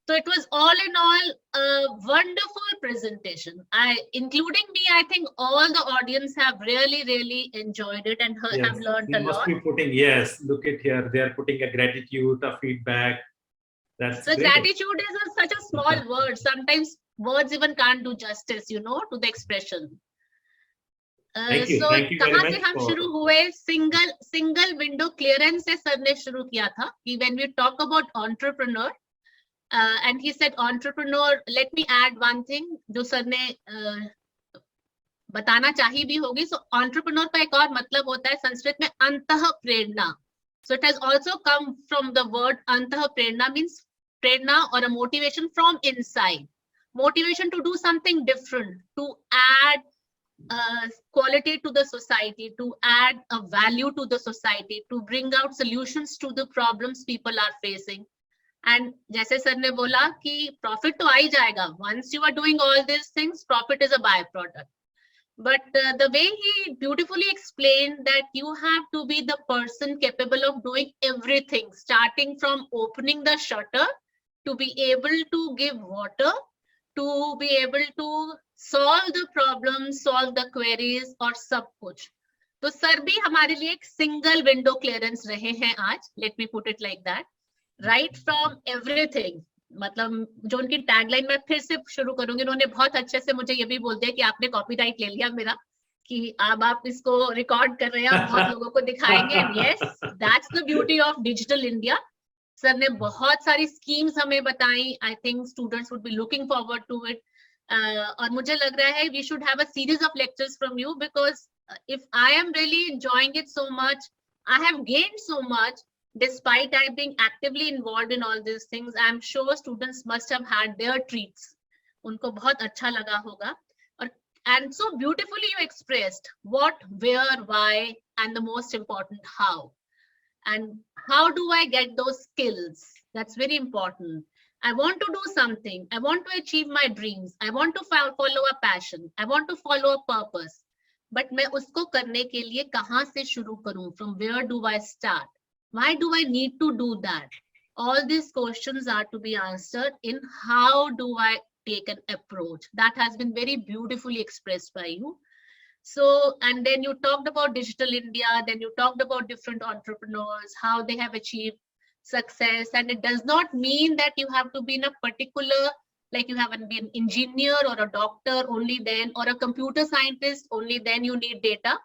So it was all in all a wonderful presentation. Including me, I think all the audience have really enjoyed it and have learned a lot. Must be putting, yes, look at here. They are putting a gratitude, a feedback. That's so great. Gratitude is such a small word. Sometimes words even can't do justice, you know, to the expression. Thank you. So Thank you very कहाँ much से हम for- शुरू हुए? single window clearance से sir ने शुरू किया था कि when we talk about entrepreneur, and he said entrepreneur, let me add one thing जो सर ने बताना चाहिए भी होगी. So entrepreneur का एक और मतलब होता है संस्कृत में अंतः प्रेरणा. So it has also come from the word antah prerna, means prerna or a motivation from inside. Motivation to do something different, to add quality to the society, to add a value to the society, to bring out solutions to the problems people are facing. And जैसे sir ने बोला कि profit तो आ ही जाएगा. Once you are doing all these things, profit is a byproduct. But the way he beautifully explained that you have to be the person capable of doing everything, starting from opening the shutter, to be able to give water, to be able to solve the problems, solve the queries और सब कुछ. तो sir भी हमारे लिए एक single window clearance रहे हैं आज. Let me put it like that. Right from everything. मतलब जो उनकी टैगलाइन मैं फिर से शुरू करूंगी, उन्होंने बहुत अच्छे से मुझे ये भी बोल दिया कि आपने कॉपीराइट ले लिया मेरा, कि अब आप इसको रिकॉर्ड कर रहे हैं, आप बहुत लोगों को दिखाएंगे. Yes, that's the beauty of digital India. Sir ने बहुत सारी स्कीम्स हमें बताई. I think students would be looking forward to it. और मुझे लग रहा है we should have a series of lectures from you, because if I am really enjoying it so much, I have gained so much, despite I being actively involved in all these things, I'm sure students must have had their treats. उनको बहुत अच्छा लगा होगा. And so beautifully you expressed what, where, why, and the most important, how. And how do I get those skills? That's very important. I want to do something. I want to achieve my dreams. I want to follow a passion. I want to follow a purpose. But मैं उसको करने के लिए कहाँ से शुरू करूँ? From where do I start? Why do I need to do that? All these questions are to be answered in how do I take an approach. That has been very beautifully expressed by you. So, and then you talked about Digital India, then you talked about different entrepreneurs, how they have achieved success. And it does not mean that you have to be in a particular, like you haven't been an engineer or a doctor only then, or a computer scientist only then you need data.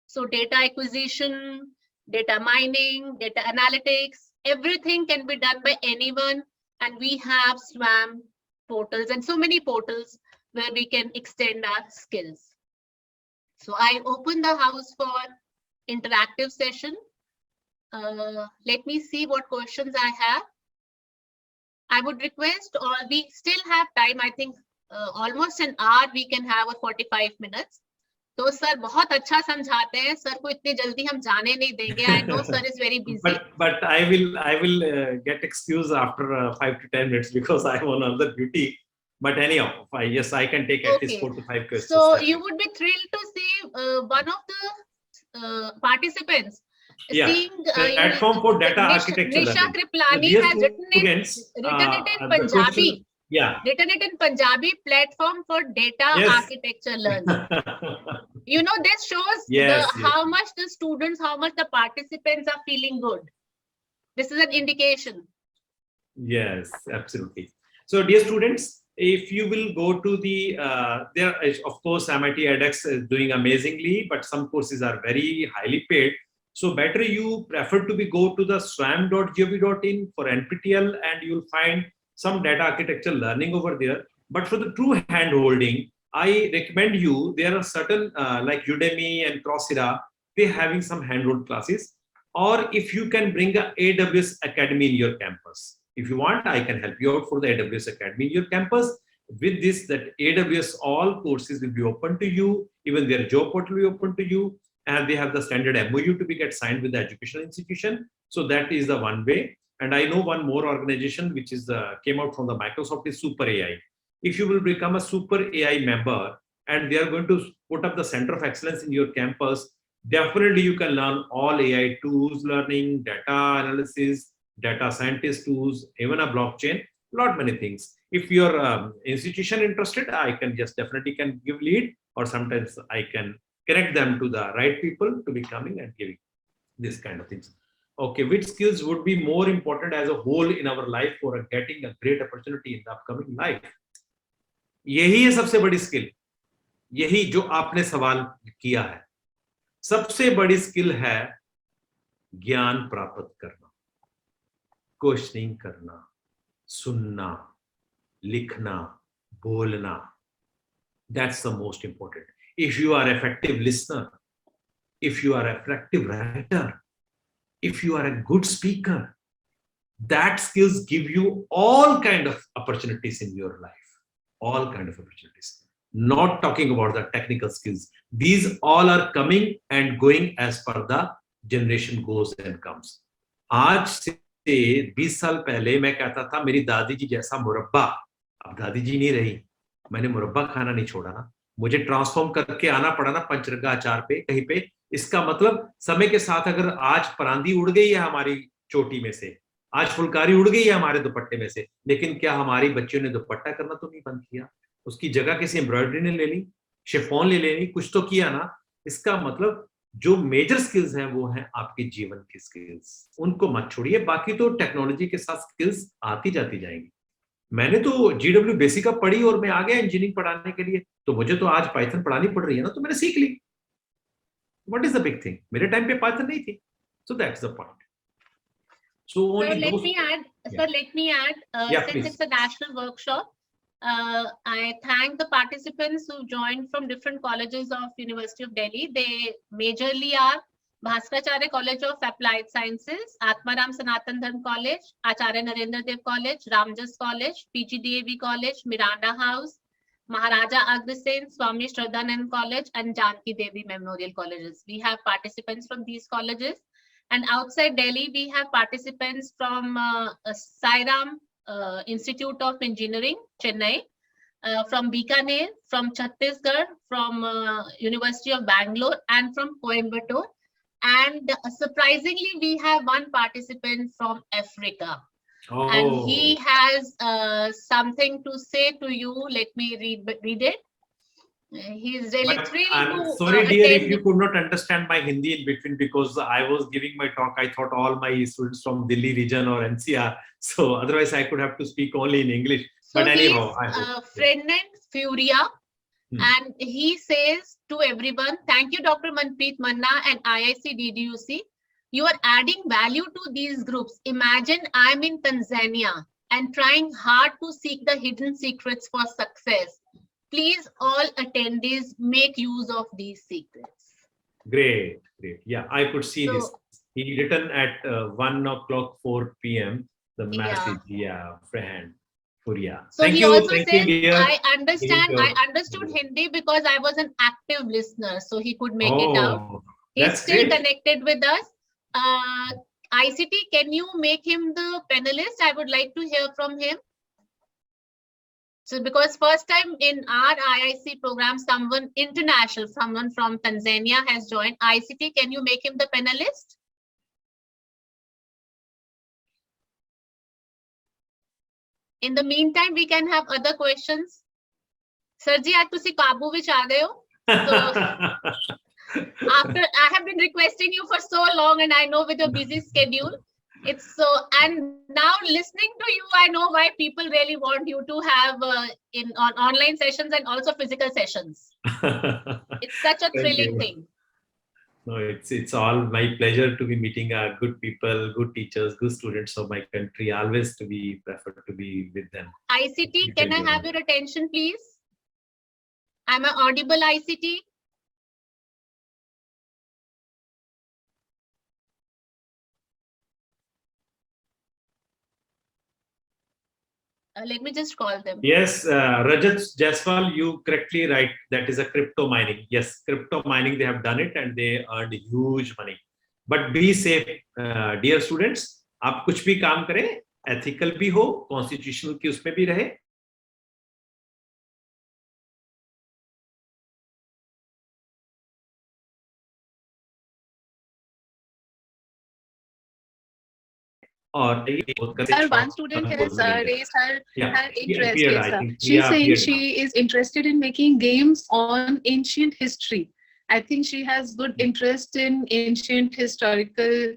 So data acquisition, data mining, data analytics, everything can be done by anyone. And we have SWAM portals and so many portals where we can extend our skills. So I open the house for interactive session. Let me see what questions I have. I would request, or we still have time, I think almost an hour we can have, or 45 minutes. तो sir बहुत अच्छा समझाते हैं, sir को इतनी जल्दी हम जाने नहीं देंगे. I know sir is very busy. But I will get excused after 5 to 10 minutes because I am on another duty. But anyhow, yes, I can take at least 4 to 5 questions. So you would be thrilled to see one of the participants seeing platform for data architecture. Nisha Kriplani has written it in Punjabi. Yeah. Written it in Punjabi, platform for data architecture learning. You know, this shows how much the students, how much the participants are feeling good. This is an indication. Yes, absolutely. So dear students, if you will go to the, there is, of course, MIT edX is doing amazingly, but some courses are very highly paid. So better you prefer to go to the swam.gov.in for NPTEL, and you'll find some data architecture learning over there. But for the true hand-holding, I recommend you, there are certain like Udemy and Coursera, they're having some hand-hold classes. Or if you can bring a AWS Academy in your campus. If you want, I can help you out for the AWS Academy in your campus. With this, that AWS, all courses will be open to you, even their job portal will be open to you, and they have the standard MOU to be get signed with the educational institution. So that is the one way. And I know one more organization which is came out from the Microsoft is Super AI. If you will become a Super AI member and they are going to put up the center of excellence in your campus, definitely you can learn all AI tools, learning, data analysis, data scientist tools, even a blockchain, lot many things. If your institution interested, I can just definitely can give lead, or sometimes I can connect them to the right people to be coming and giving this kind of things. Okay, which skills would be more important as a whole in our life for getting a great opportunity in the upcoming life? यही है सबसे बड़ी skill, यही जो आपने सवाल किया है. सबसे बड़ी स्किल है ज्ञान प्राप्त करना, क्वेश्चनिंग करना, सुनना, लिखना, बोलना. That's the most important. If you are an effective listener, if you are an effective writer, if you are a good speaker, that skills give you all kind of opportunities in your life. All kind of opportunities. Not talking about the technical skills. These all are coming and going as per the generation goes and comes. आज से 20 साल पहले मैं कहता था मेरी दादी जी जैसा मुरब्बा. अब दादी जी नहीं रही, मैंने मुरब्बा खाना नहीं छोड़ा ना, मुझे ट्रांसफॉर्म करके आना पड़ा ना पंचरंगा अचार पे कहीं पे. इसका मतलब समय के साथ अगर आज परांदी उड़ गई है हमारी चोटी में से, आज फुलकारी उड़ गई है हमारे दुपट्टे में से, लेकिन क्या हमारी बच्चियों ने दुपट्टा करना तो नहीं बंद किया? उसकी जगह किसी एम्ब्रॉयडरी ने ले ली, शिफॉन ले लेनी, कुछ तो किया ना. इसका मतलब जो मेजर स्किल्स हैं वो हैं आपके जीवन की स्किल्स, उनको मत छोड़िए. बाकी तो टेक्नोलॉजी के साथ स्किल्स आती जाती जाएंगी. मैंने तो GW बेसिक पढ़ी और मैं आ गया इंजीनियरिंग पढ़ाने के लिए, तो मुझे तो आज पाइथन पढ़ानी पड़ रही है ना, तो मैंने सीख ली. What is the big thing? मेरे टाइम पे पाइथन नहीं थी. So that's the point. So let me add, since it's a national workshop, I thank the participants who joined from different colleges of University of Delhi. They majorly are Bhaskaracharya College of Applied Sciences, Atmaram Sanatan Dharm College, Acharya Narendra Dev College, Ramjas College, PGDAV College, Miranda House, Maharaja Agrasen, Swami Shraddhanand College, and Janki Devi Memorial Colleges. We have participants from these colleges. And outside Delhi, we have participants from Sairam Institute of Engineering, Chennai, from Bikaner, from Chhattisgarh, from University of Bangalore, and from Coimbatore. And surprisingly, we have one participant from Africa. Oh. And he has something to say to you. Let me read it. He's really But thrilled I'm to sorry, dear, if attend. you could not understand my Hindi in between, because I was giving my talk. I thought all my students from Delhi region or NCR. So otherwise, I could have to speak only in English. So But anyhow, I he's hope. Ferdinand Furia, Hmm. and he says to everyone, thank you, Dr. Manpreet Manna and IIC DDUC. You are adding value to these groups. Imagine I'm in Tanzania and trying hard to seek the hidden secrets for success. Please, all attendees, make use of these secrets. Great, great. Yeah, I could see So- this. He written at 1:00, 4 p.m. The Yeah. message, yeah, friend, Furia. So Thank he you, also thank says, you, dear. I understand, Thank you. I understood Hindi because I was an active listener, so he could make it out. Oh, He's that's still great. connected with us. ICT, can you make him the panelist? I would like to hear from him. So because first time in our IIC program, someone international, someone from Tanzania has joined. ICT, can you make him the panelist? In the meantime, we can have other questions. Sir ji, aaj tusi Kabu vich aa gaye ho. After I have been requesting you for so long, and I know with your busy schedule, it's so, and now listening to you, I know why people really want you to have on online sessions and also physical sessions. It's such a Thank thrilling you. thing. No, it's all my pleasure to be meeting good people, good teachers, good students of my country. Always to be preferred to be with them. ICT, can I Thank you. have your attention, please? Am I audible, ICT? Let me just call them. Yes, Rajat Jaiswal, you correctly right. That is a crypto mining. Yes, crypto mining, they have done it and they earned huge money. But be safe, dear students. आप कुछ भी काम करें, ethical भी हो, constitutional की उसमें भी रहे. Or Sir, one student has raised her interest. Priya, Yes, I sir. think She's Priya saying appeared she is interested in making games on ancient history. I think she has good interest in ancient historical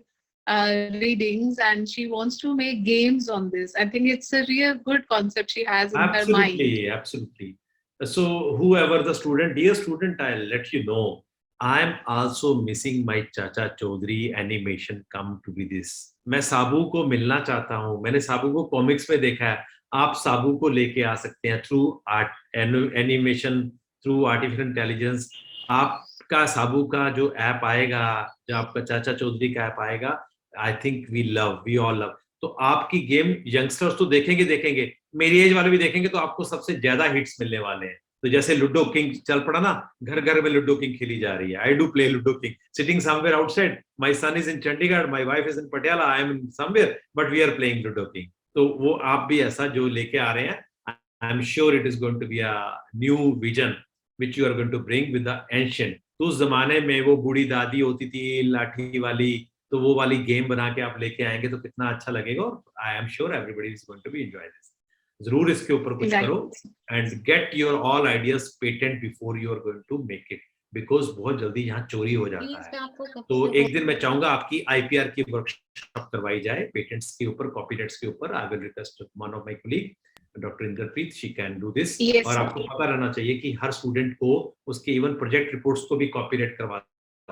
readings, and she wants to make games on this. I think it's a real good concept she has in her mind. Absolutely, absolutely. So whoever the student, dear student, I'll let you know, I'm also missing my Chacha Chaudhary animation come to be this. मैं साबू को मिलना चाहता हूँ. मैंने साबू को comics में देखा है. आप साबू को लेके आ सकते हैं through art animation, through artificial intelligence. आपका साबू का जो ऐप आएगा, जो आपका चाचा चौधरी का ऐप आएगा, I think we all love. तो आपकी गेम यंगस्टर्स तो देखेंगे, मेरी एज वाले भी देखेंगे, तो आपको सबसे ज्यादा हिट्स मिलने वाले हैं. तो जैसे लूडो किंग चल पड़ा ना, घर घर में लूडो किंग खेली जा रही है. I do play Ludo King sitting somewhere outside. My son is in Chandigarh, my wife is in Patiala, I am in somewhere, but we are playing Ludo King. तो वो आप भी ऐसा जो लेके आ रहे हैं, I am sure it is going to be a new vision which you are going to bring with the ancient. तो उस जमाने में वो बूढ़ी दादी होती थी लाठी वाली, तो वो वाली गेम बना के आप लेके आएंगे तो कितना अच्छा लगेगा. I am sure everybody is going to be enjoy this. जरूर इसके ऊपर कुछ करो and get your all ideas patent before you are going to make it, because बहुत जल्दी यहाँ चोरी हो जाता है. तो एक दिन मैं चाहूंगा आपकी आईपीआर की वर्कशॉप करवाई जाए पेटेंट्स के ऊपर, कॉपीराइट्स के ऊपर. I will request one of my colleague doctor Inderpreet, she can do this. और आपको पता रहना चाहिए कि हर स्टूडेंट को उसके इवन प्रोजेक्ट रिपोर्ट्स को भी कॉपीराइट करवा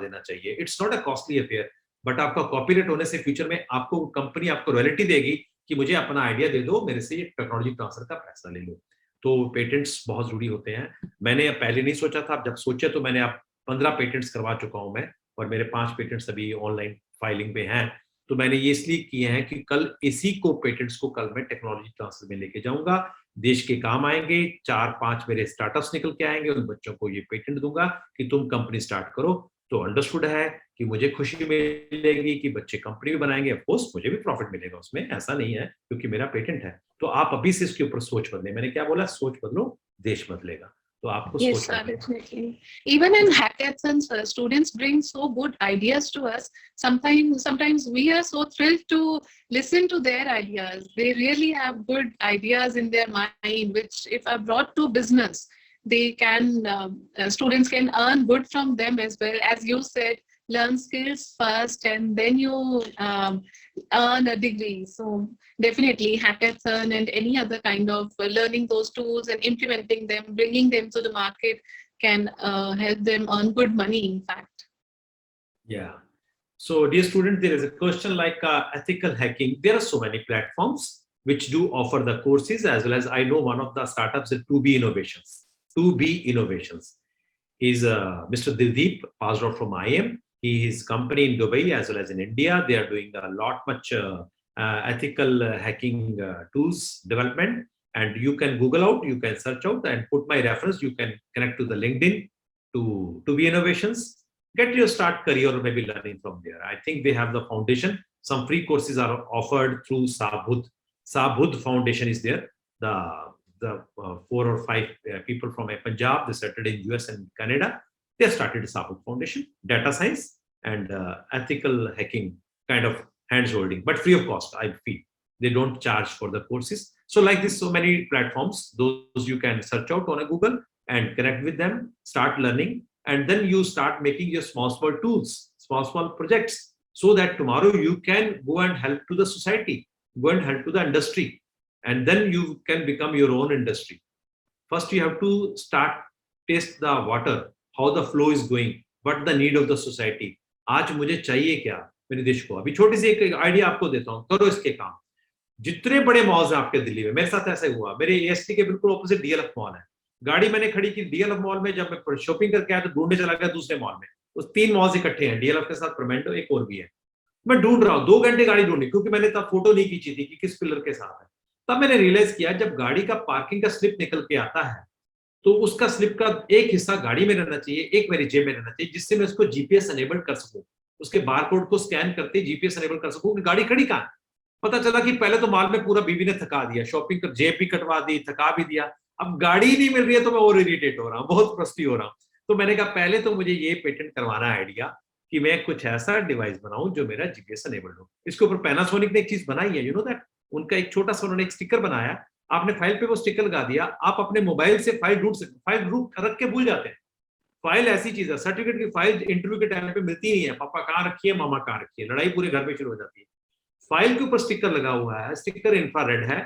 देना चाहिए. It's not a costly affair, but आपका कॉपीराइट होने से फ्यूचर में आपको कंपनी आपको रॉयल्टी देगी कि मुझे अपना आइडिया दे दो, मेरे से ये टेक्नोलॉजी ट्रांसफर का पैसा ले लो. तो पेटेंट्स बहुत जरूरी होते हैं। मैंने पहले नहीं सोचा था, अब जब सोचा तो मैंने अब 15 पेटेंट्स करवा चुका हूं मैं, और मेरे 5 पेटेंट्स अभी ऑनलाइन फाइलिंग पे हैं। तो मैंने ये इसलिए किए हैं कि कल इसी को पेटेंट्स को कल मैं टेक्नोलॉजी ट्रांसफर में लेके जाऊंगा, देश के काम आएंगे। 4-5 मेरे स्टार्टअप्स निकल के आएंगे, उन बच्चों को ये पेटेंट दूंगा कि तुम कंपनी स्टार्ट करो। तो अंडरस्टूड है कि मुझे खुशी मिलेगी कि बच्चे कंपनी भी बनाएंगे, ऑफ कोर्स मुझे भी प्रॉफिट मिलेगा उसमें, ऐसा नहीं है, क्योंकि मेरा पेटेंट है। तो आप अभी से इसके ऊपर सोच बदले। मैंने क्या बोला, सोच बदलो देश बदलेगा। तो आपको Yes, सोच sir, बदलनी है। definitely. Even in hackathons, students bring so good ideas to us. Sometimes we are so thrilled to listen to their ideas. They really have good ideas in their mind, which if are brought to business, they can students can earn good from them as well. As you said, learn skills first and then you earn a degree. So definitely hackathon and any other kind of learning those tools and implementing them, bringing them to the market can help them earn good money, in fact. Yeah. So, dear students, there is a question like ethical hacking. There are so many platforms which do offer the courses, as well as I know one of the startups is 2B Innovations. 2B Innovations is Mr. Dildeep, passed out from IIM. His company in Dubai as well as in India, they are doing a lot much ethical hacking tools development. And you can Google out, you can search out and put my reference. You can connect to the LinkedIn to 2B Innovations. Get your start career or maybe learning from there. I think they have the foundation. Some free courses are offered through Sabudh. Sabudh Foundation is there. The 4 or 5 people from Punjab, they started in US and Canada. They started Sabudh Foundation, data science and ethical hacking kind of hands holding, but free of cost, I feel. They don't charge for the courses. So like this, so many platforms, those you can search out on a Google and connect with them, start learning, and then you start making your small tools, small projects, so that tomorrow you can go and help to the society, go and help to the industry, and then you can become your own industry. First you have to start taste the water, how the flow is going, what the need of the society. आज मुझे चाहिए क्या मेरे देश को। अभी छोटी सी एक आइडिया आपको देता हूँ, करो इसके काम। जितने बड़े मॉल्स हैं आपके दिल्ली में, मेरे साथ ऐसा हुआ, मेरे एएसटी के बिल्कुल ऑपोजिट डीएलएफ मॉल है। गाड़ी मैंने खड़ी की डीएलएफ मॉल में, जब मैं शॉपिंग करके आया तो ढूंढने चला गया दूसरे मॉल में। उस 3 मॉल्स इकट्ठे हैं, डीएलएफ के साथ प्रोमेंडो एक और भी है। मैं ढूंढ रहा हूँ 2 घंटे गाड़ी ढूंढी, क्योंकि मैंने तब फोटो नहीं खींची थी कि किस पिलर के साथ है। तब मैंने रियलाइज किया, जब गाड़ी का पार्किंग का स्लिप निकल के आता है तो उसका स्लिप का एक हिस्सा गाड़ी में रहना चाहिए, एक मेरी जेब में रहना चाहिए, जिससे मैं उसको जीपीएस एनेबल कर सकूं। उसके बारकोड को स्कैन करते जीपीएस एनेबल कर सकूं कि गाड़ी खड़ी कहां है। पता चला कि पहले तो माल में पूरा बीवी ने थका दिया, शॉपिंग कर जेब भी कटवा दी, थका भी दिया, अब गाड़ी ही नहीं मिल रही है तो मैं और इरिटेट हो रहा हूँ, बहुत फ्रस्ट्रेट हो रहा हूँ। तो मैंने कहा पहले तो मुझे ये पेटेंट करवाना है आइडिया कि मैं कुछ ऐसा डिवाइस बनाऊं जो मेरा जीपीएस एनेबल्ड हो। इसके ऊपर पैनासोनिक ने एक चीज बनाई है, यू नो दैट, उनका एक छोटा सा उन्होंने एक स्टिकर बनाया, आपने फाइल पे वो स्टिकर लगा दिया, आप अपने मोबाइल से फाइल ढूंढ सकते। फाइल रख के भूल जाते हैं। फाइल ऐसी चीज है, सर्टिफिकेट की फाइल इंटरव्यू के टाइम पे मिलती नहीं है, पापा कहाँ रखी है, मामा कहाँ रखी है, लड़ाई पूरे घर में शुरू हो जाती है। फाइल के ऊपर स्टिकर लगा हुआ है, स्टिकर इंफ्रारेड है,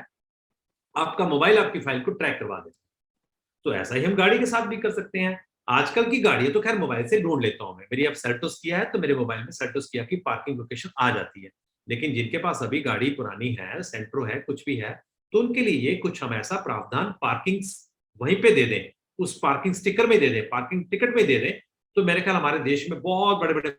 आपका मोबाइल आपकी फाइल को ट्रैक करवा देता है। तो ऐसा ही हम गाड़ी के साथ भी कर सकते हैं। आजकल की गाड़ियां तो खैर मोबाइल से ढूंढ लेता हूं मैं, मेरी अब सेल्टोस किया है तो मेरे मोबाइल में सेल्टोस किया की पार्किंग लोकेशन आ जाती है। लेकिन जिनके पास अभी गाड़ी पुरानी है, सेंट्रो है, कुछ भी है, तो उनके लिए कुछ हम ऐसा प्रावधान पार्किंग वहीं पे दे दें, उस पार्किंग स्टिकर में दे दें, पार्किंग टिकट में दे दें, तो मेरे ख्याल हमारे देश में बहुत बड़े बड़े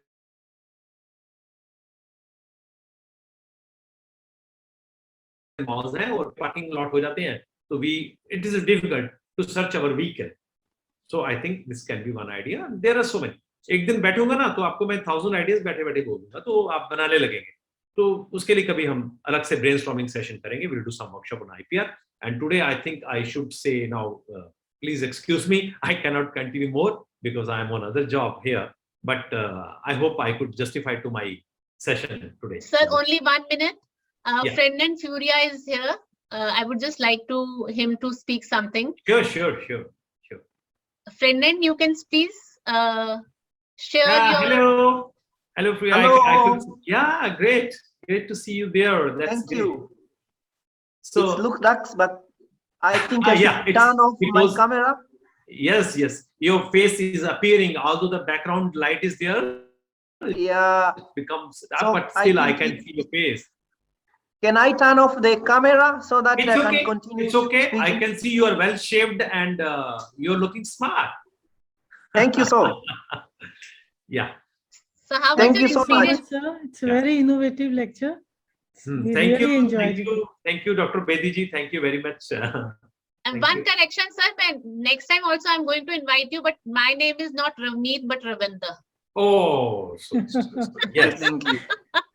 मॉल्स हैं और पार्किंग लॉट हो जाते हैं, तो it is difficult to search our vehicle. So I think this can be one idea, there are so many. एक दिन बैठूंगा ना तो आपको मैं 1000 आइडियाज बैठे बैठे बोलूंगा, तो आप बनाने लगेंगे। तो उसके लिए कभी हम अलग से ब्रेनस्टॉर्मिंग सेशन करेंगे, will do some workshop on IPR. And today I think I should say now, please excuse me, I can not continue more because I am on other job here, but I hope I could justify to my session today. Sir, only 1 minute. Yeah. Friend and Furia is here. I would just like him to speak something. Sure. Friend and you can please share your. Hello, Priya. Hello. Yeah, great to see you there. That's Thank great. you. So It looks dark, but I think I yeah, should turn off my because- camera. yes, your face is appearing, although the background light is there. Yeah. It becomes, So but still I think can see your face. Can I turn off the camera so that It's I okay. can continue? It's okay. I speaking? can see you are well shaped and you're looking smart. Thank you so. Yeah. So how Thank was you your so experience? much. Sir. It's a Yeah. very innovative lecture. We Thank really you. enjoyed Thank it. you. Thank you, Dr. Bediji. Thank you very much. And Thank one you. correction, sir. Next time also I'm going to invite you, but my name is not Ravneet, but Ravinder. Oh, yes. Thank you.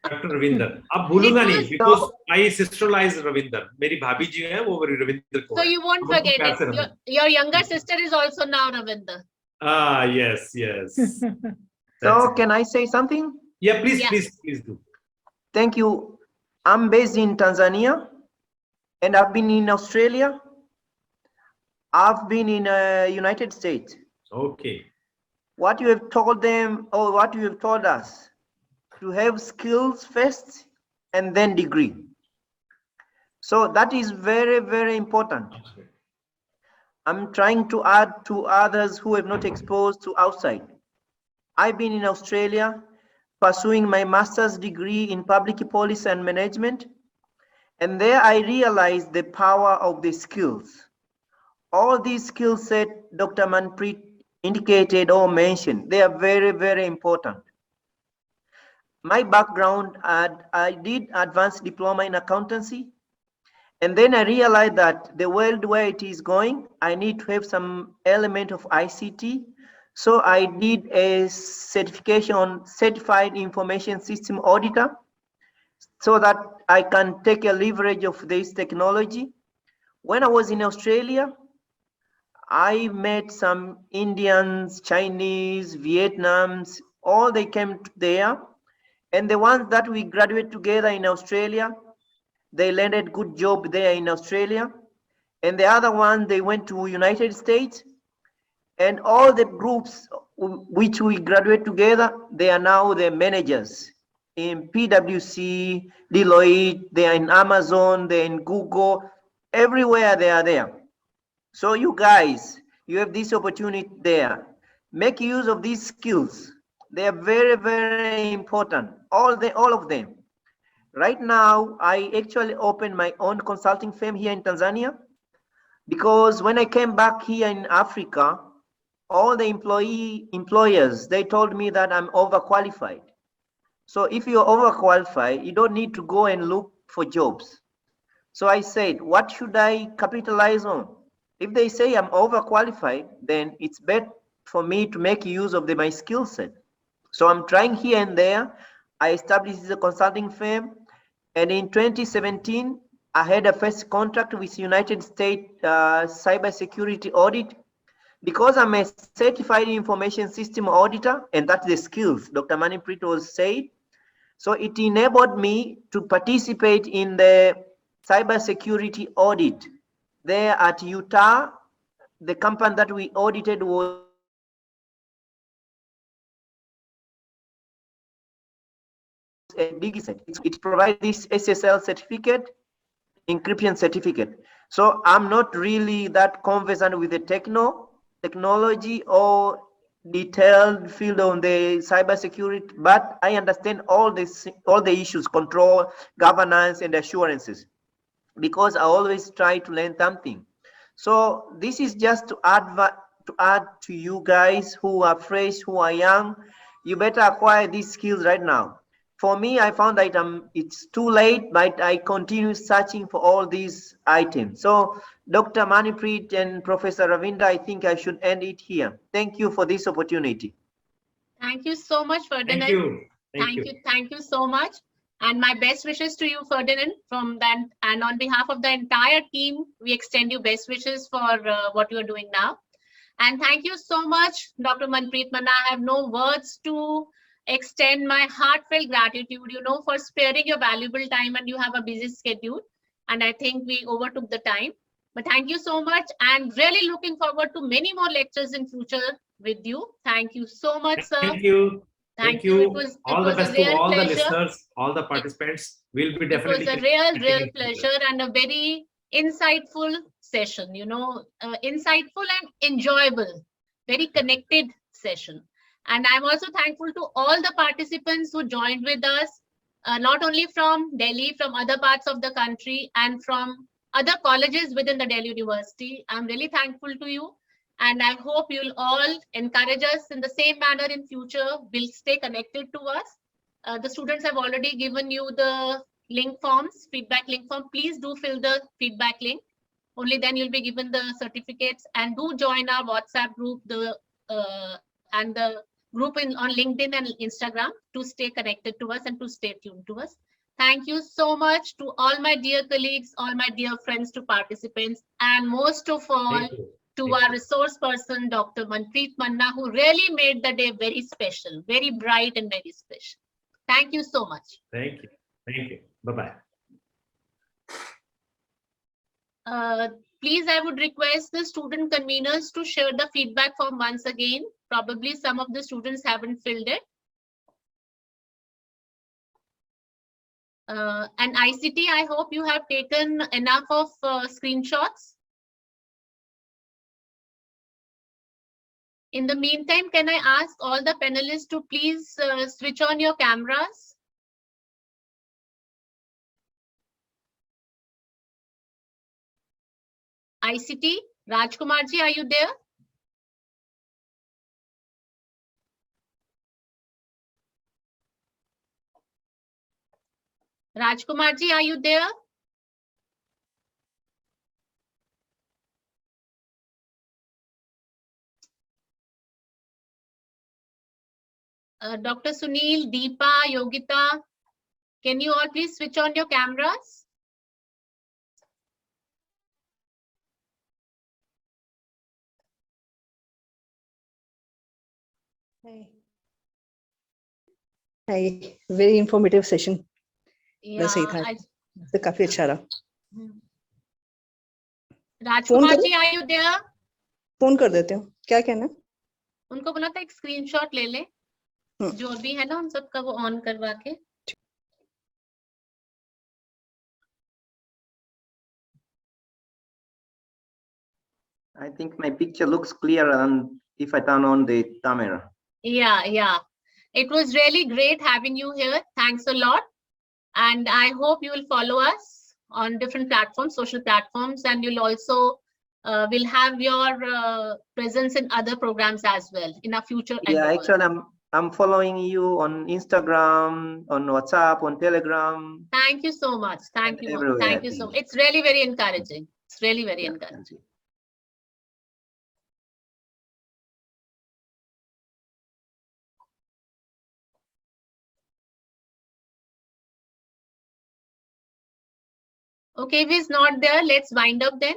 Dr. Ravinder. अब भूलूंगा It नहीं was- because I sisterlize Ravinder. मेरी भाभी जी हैं वो Ravinder को So है. you won't हम उनको forget प्यार it. से रखें. Your younger sister is also now Ravinder. Ah, yes, yes. That's So it. can I say something? Yeah, please, Yeah. please do. Thank you. I'm based in Tanzania and I've been in Australia. I've been in United States. Okay. What you have told them or what you have told us to have skills first and then degree. So that is very, very important. I'm trying to add to others who have not exposed to outside. I've been in Australia pursuing my master's degree in public policy and management. And there I realized the power of the skills. All these skill set Dr. Manpreet indicated or mentioned, they are very, very important. My background, I did advanced diploma in accountancy. And then I realized that the world where it is going, I need to have some element of ICT. So I did a certification on certified information system auditor so that I can take a leverage of this technology. When I was in Australia, I met some Indians, Chinese, Vietnams, all they came there. And the ones that we graduated together in Australia, they landed good job there in Australia. And the other one, they went to United States. And all the groups which we graduate together, they are now the managers in PwC, Deloitte, they are in Amazon, they're in Google, everywhere they are there. So you guys, you have this opportunity there. Make use of these skills. They are very, very important, all of them. Right now, I actually opened my own consulting firm here in Tanzania because when I came back here in Africa, all the employers, they told me that I'm overqualified. So if you're overqualified, you don't need to go and look for jobs. So I said, what should I capitalize on? If they say I'm overqualified, then it's better for me to make use of my skill set. So I'm trying here and there. I established a consulting firm. And in 2017, I had a first contract with United States cybersecurity audit. Because I'm a certified information system auditor, and that's the skills Dr. Manpreet was saying. So it enabled me to participate in the cybersecurity audit there at Utah. The company that we audited was a DigiCert. It provides this SSL certificate, encryption certificate. So I'm not really that conversant with the technology or detailed field on the cybersecurity, but I understand all the issues, control, governance, and assurances, because I always try to learn something. So this is just to add to you guys who are fresh, who are young. You better acquire these skills right now. For me, I found that it's too late, but I continue searching for all these items. So Dr. Manpreet and Professor Ravinder, I think I should end it here. Thank you for this opportunity. Thank you so much, Ferdinand. Thank you. Thank you so much. And my best wishes to you, Ferdinand, from that. And on behalf of the entire team, we extend you best wishes for what you are doing now. And thank you so much, Dr. Manpreet Manna. I have no words to extend my heartfelt gratitude, for sparing your valuable time, and you have a busy schedule. And I think we overtook the time. But thank you so much, and really looking forward to many more lectures in future with you. Thank you so much, sir. Thank you. Thank you. All the best a to real all the pleasure. listeners, all the participants. We'll be It definitely. was a real pleasure and a very insightful session, insightful and enjoyable, very connected session. And I'm also thankful to all the participants who joined with us. not only from Delhi, from other parts of the country and from other colleges within the Delhi University. I'm really thankful to you. And I hope you'll all encourage us in the same manner in future. We'll stay connected to us. The students have already given you the link forms, feedback link form. Please do fill the feedback link. Only then you'll be given the certificates, and do join our WhatsApp group, and the group on LinkedIn and Instagram to stay connected to us and to stay tuned to us. Thank you so much to all my dear colleagues, all my dear friends, to participants, and most of all to our resource person, Dr. Manpreet Manna, who really made the day very special, very bright and very special. Thank you so much. Thank you. Thank you. Bye-bye. Please, I would request the student conveners to share the feedback form once again. Probably some of the students haven't filled it. And ICT, I hope you have taken enough of screenshots. In the meantime, can I ask all the panelists to please switch on your cameras? ICT, Rajkumarji, are you there? Rajkumarji, are you there? Dr. Sunil, Deepa, Yogita, can you all please switch on your cameras? Hi, very informative session. Yeah, सही था तो काफी अच्छा रहा. Rajkumarji, are you there? Phone कर देते हो, क्या कहना? उनको बोला था एक स्क्रीनशॉट ले ले, जो भी है ना उन सबका वो ऑन करवा के. I think my picture looks clearer than if I turn on the camera. Yeah. It was really great having you here. Thanks a lot. And I hope you will follow us on different platforms, social platforms, and you'll also will have your presence in other programs as well in our future. Yeah, endeavors. actually, I'm following you on Instagram, on WhatsApp, on Telegram. Thank you so much. Thank you. Everywhere, Thank you so much. It's really very encouraging. It's really very encouraging. Okay, if he's not there, let's wind up then.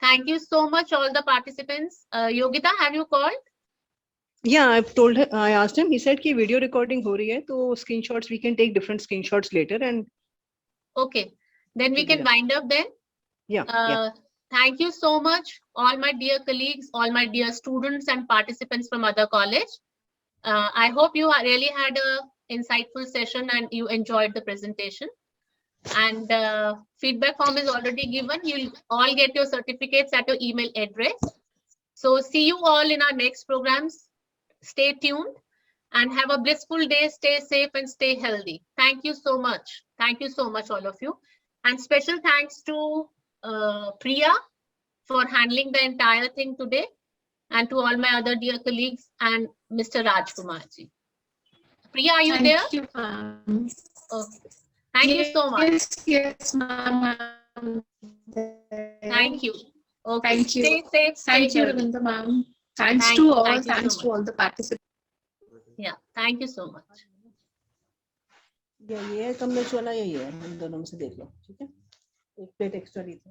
Thank you so much, all the participants. Yogita, have you called? Yeah, I asked him. He said कि video recording हो रही है, तो screenshots we can take different screenshots later and. Okay, then we can wind up then. Yeah. Thank you so much, all my dear colleagues, all my dear students and participants from other college. I hope you really had a insightful session and you enjoyed the presentation. And feedback form is already given. You'll all get your certificates at your email address. So see you all in our next programs. Stay tuned and have a blissful day. Stay safe and stay healthy. Thank you so much. Thank you so much, all of you. And special thanks to Priya for handling the entire thing today, and to all my other dear colleagues and Mr. Rajkumarji. Priya, are you there? Thank you, ma'am. Okay. Thank you so much. Yes, ma'am. Thank you. Okay. Thank you. Stay safe. Thank stay you, healthy. Ravinda ma'am. Thanks Thank to you. all. Thank you so Thanks to much. all the participants. Yeah. Thank you so much. ये है कमलेश वाला, यही है, इन दोनों में से देख लो, ठीक है? एक प्लेट एक्स्ट्रा ली थी.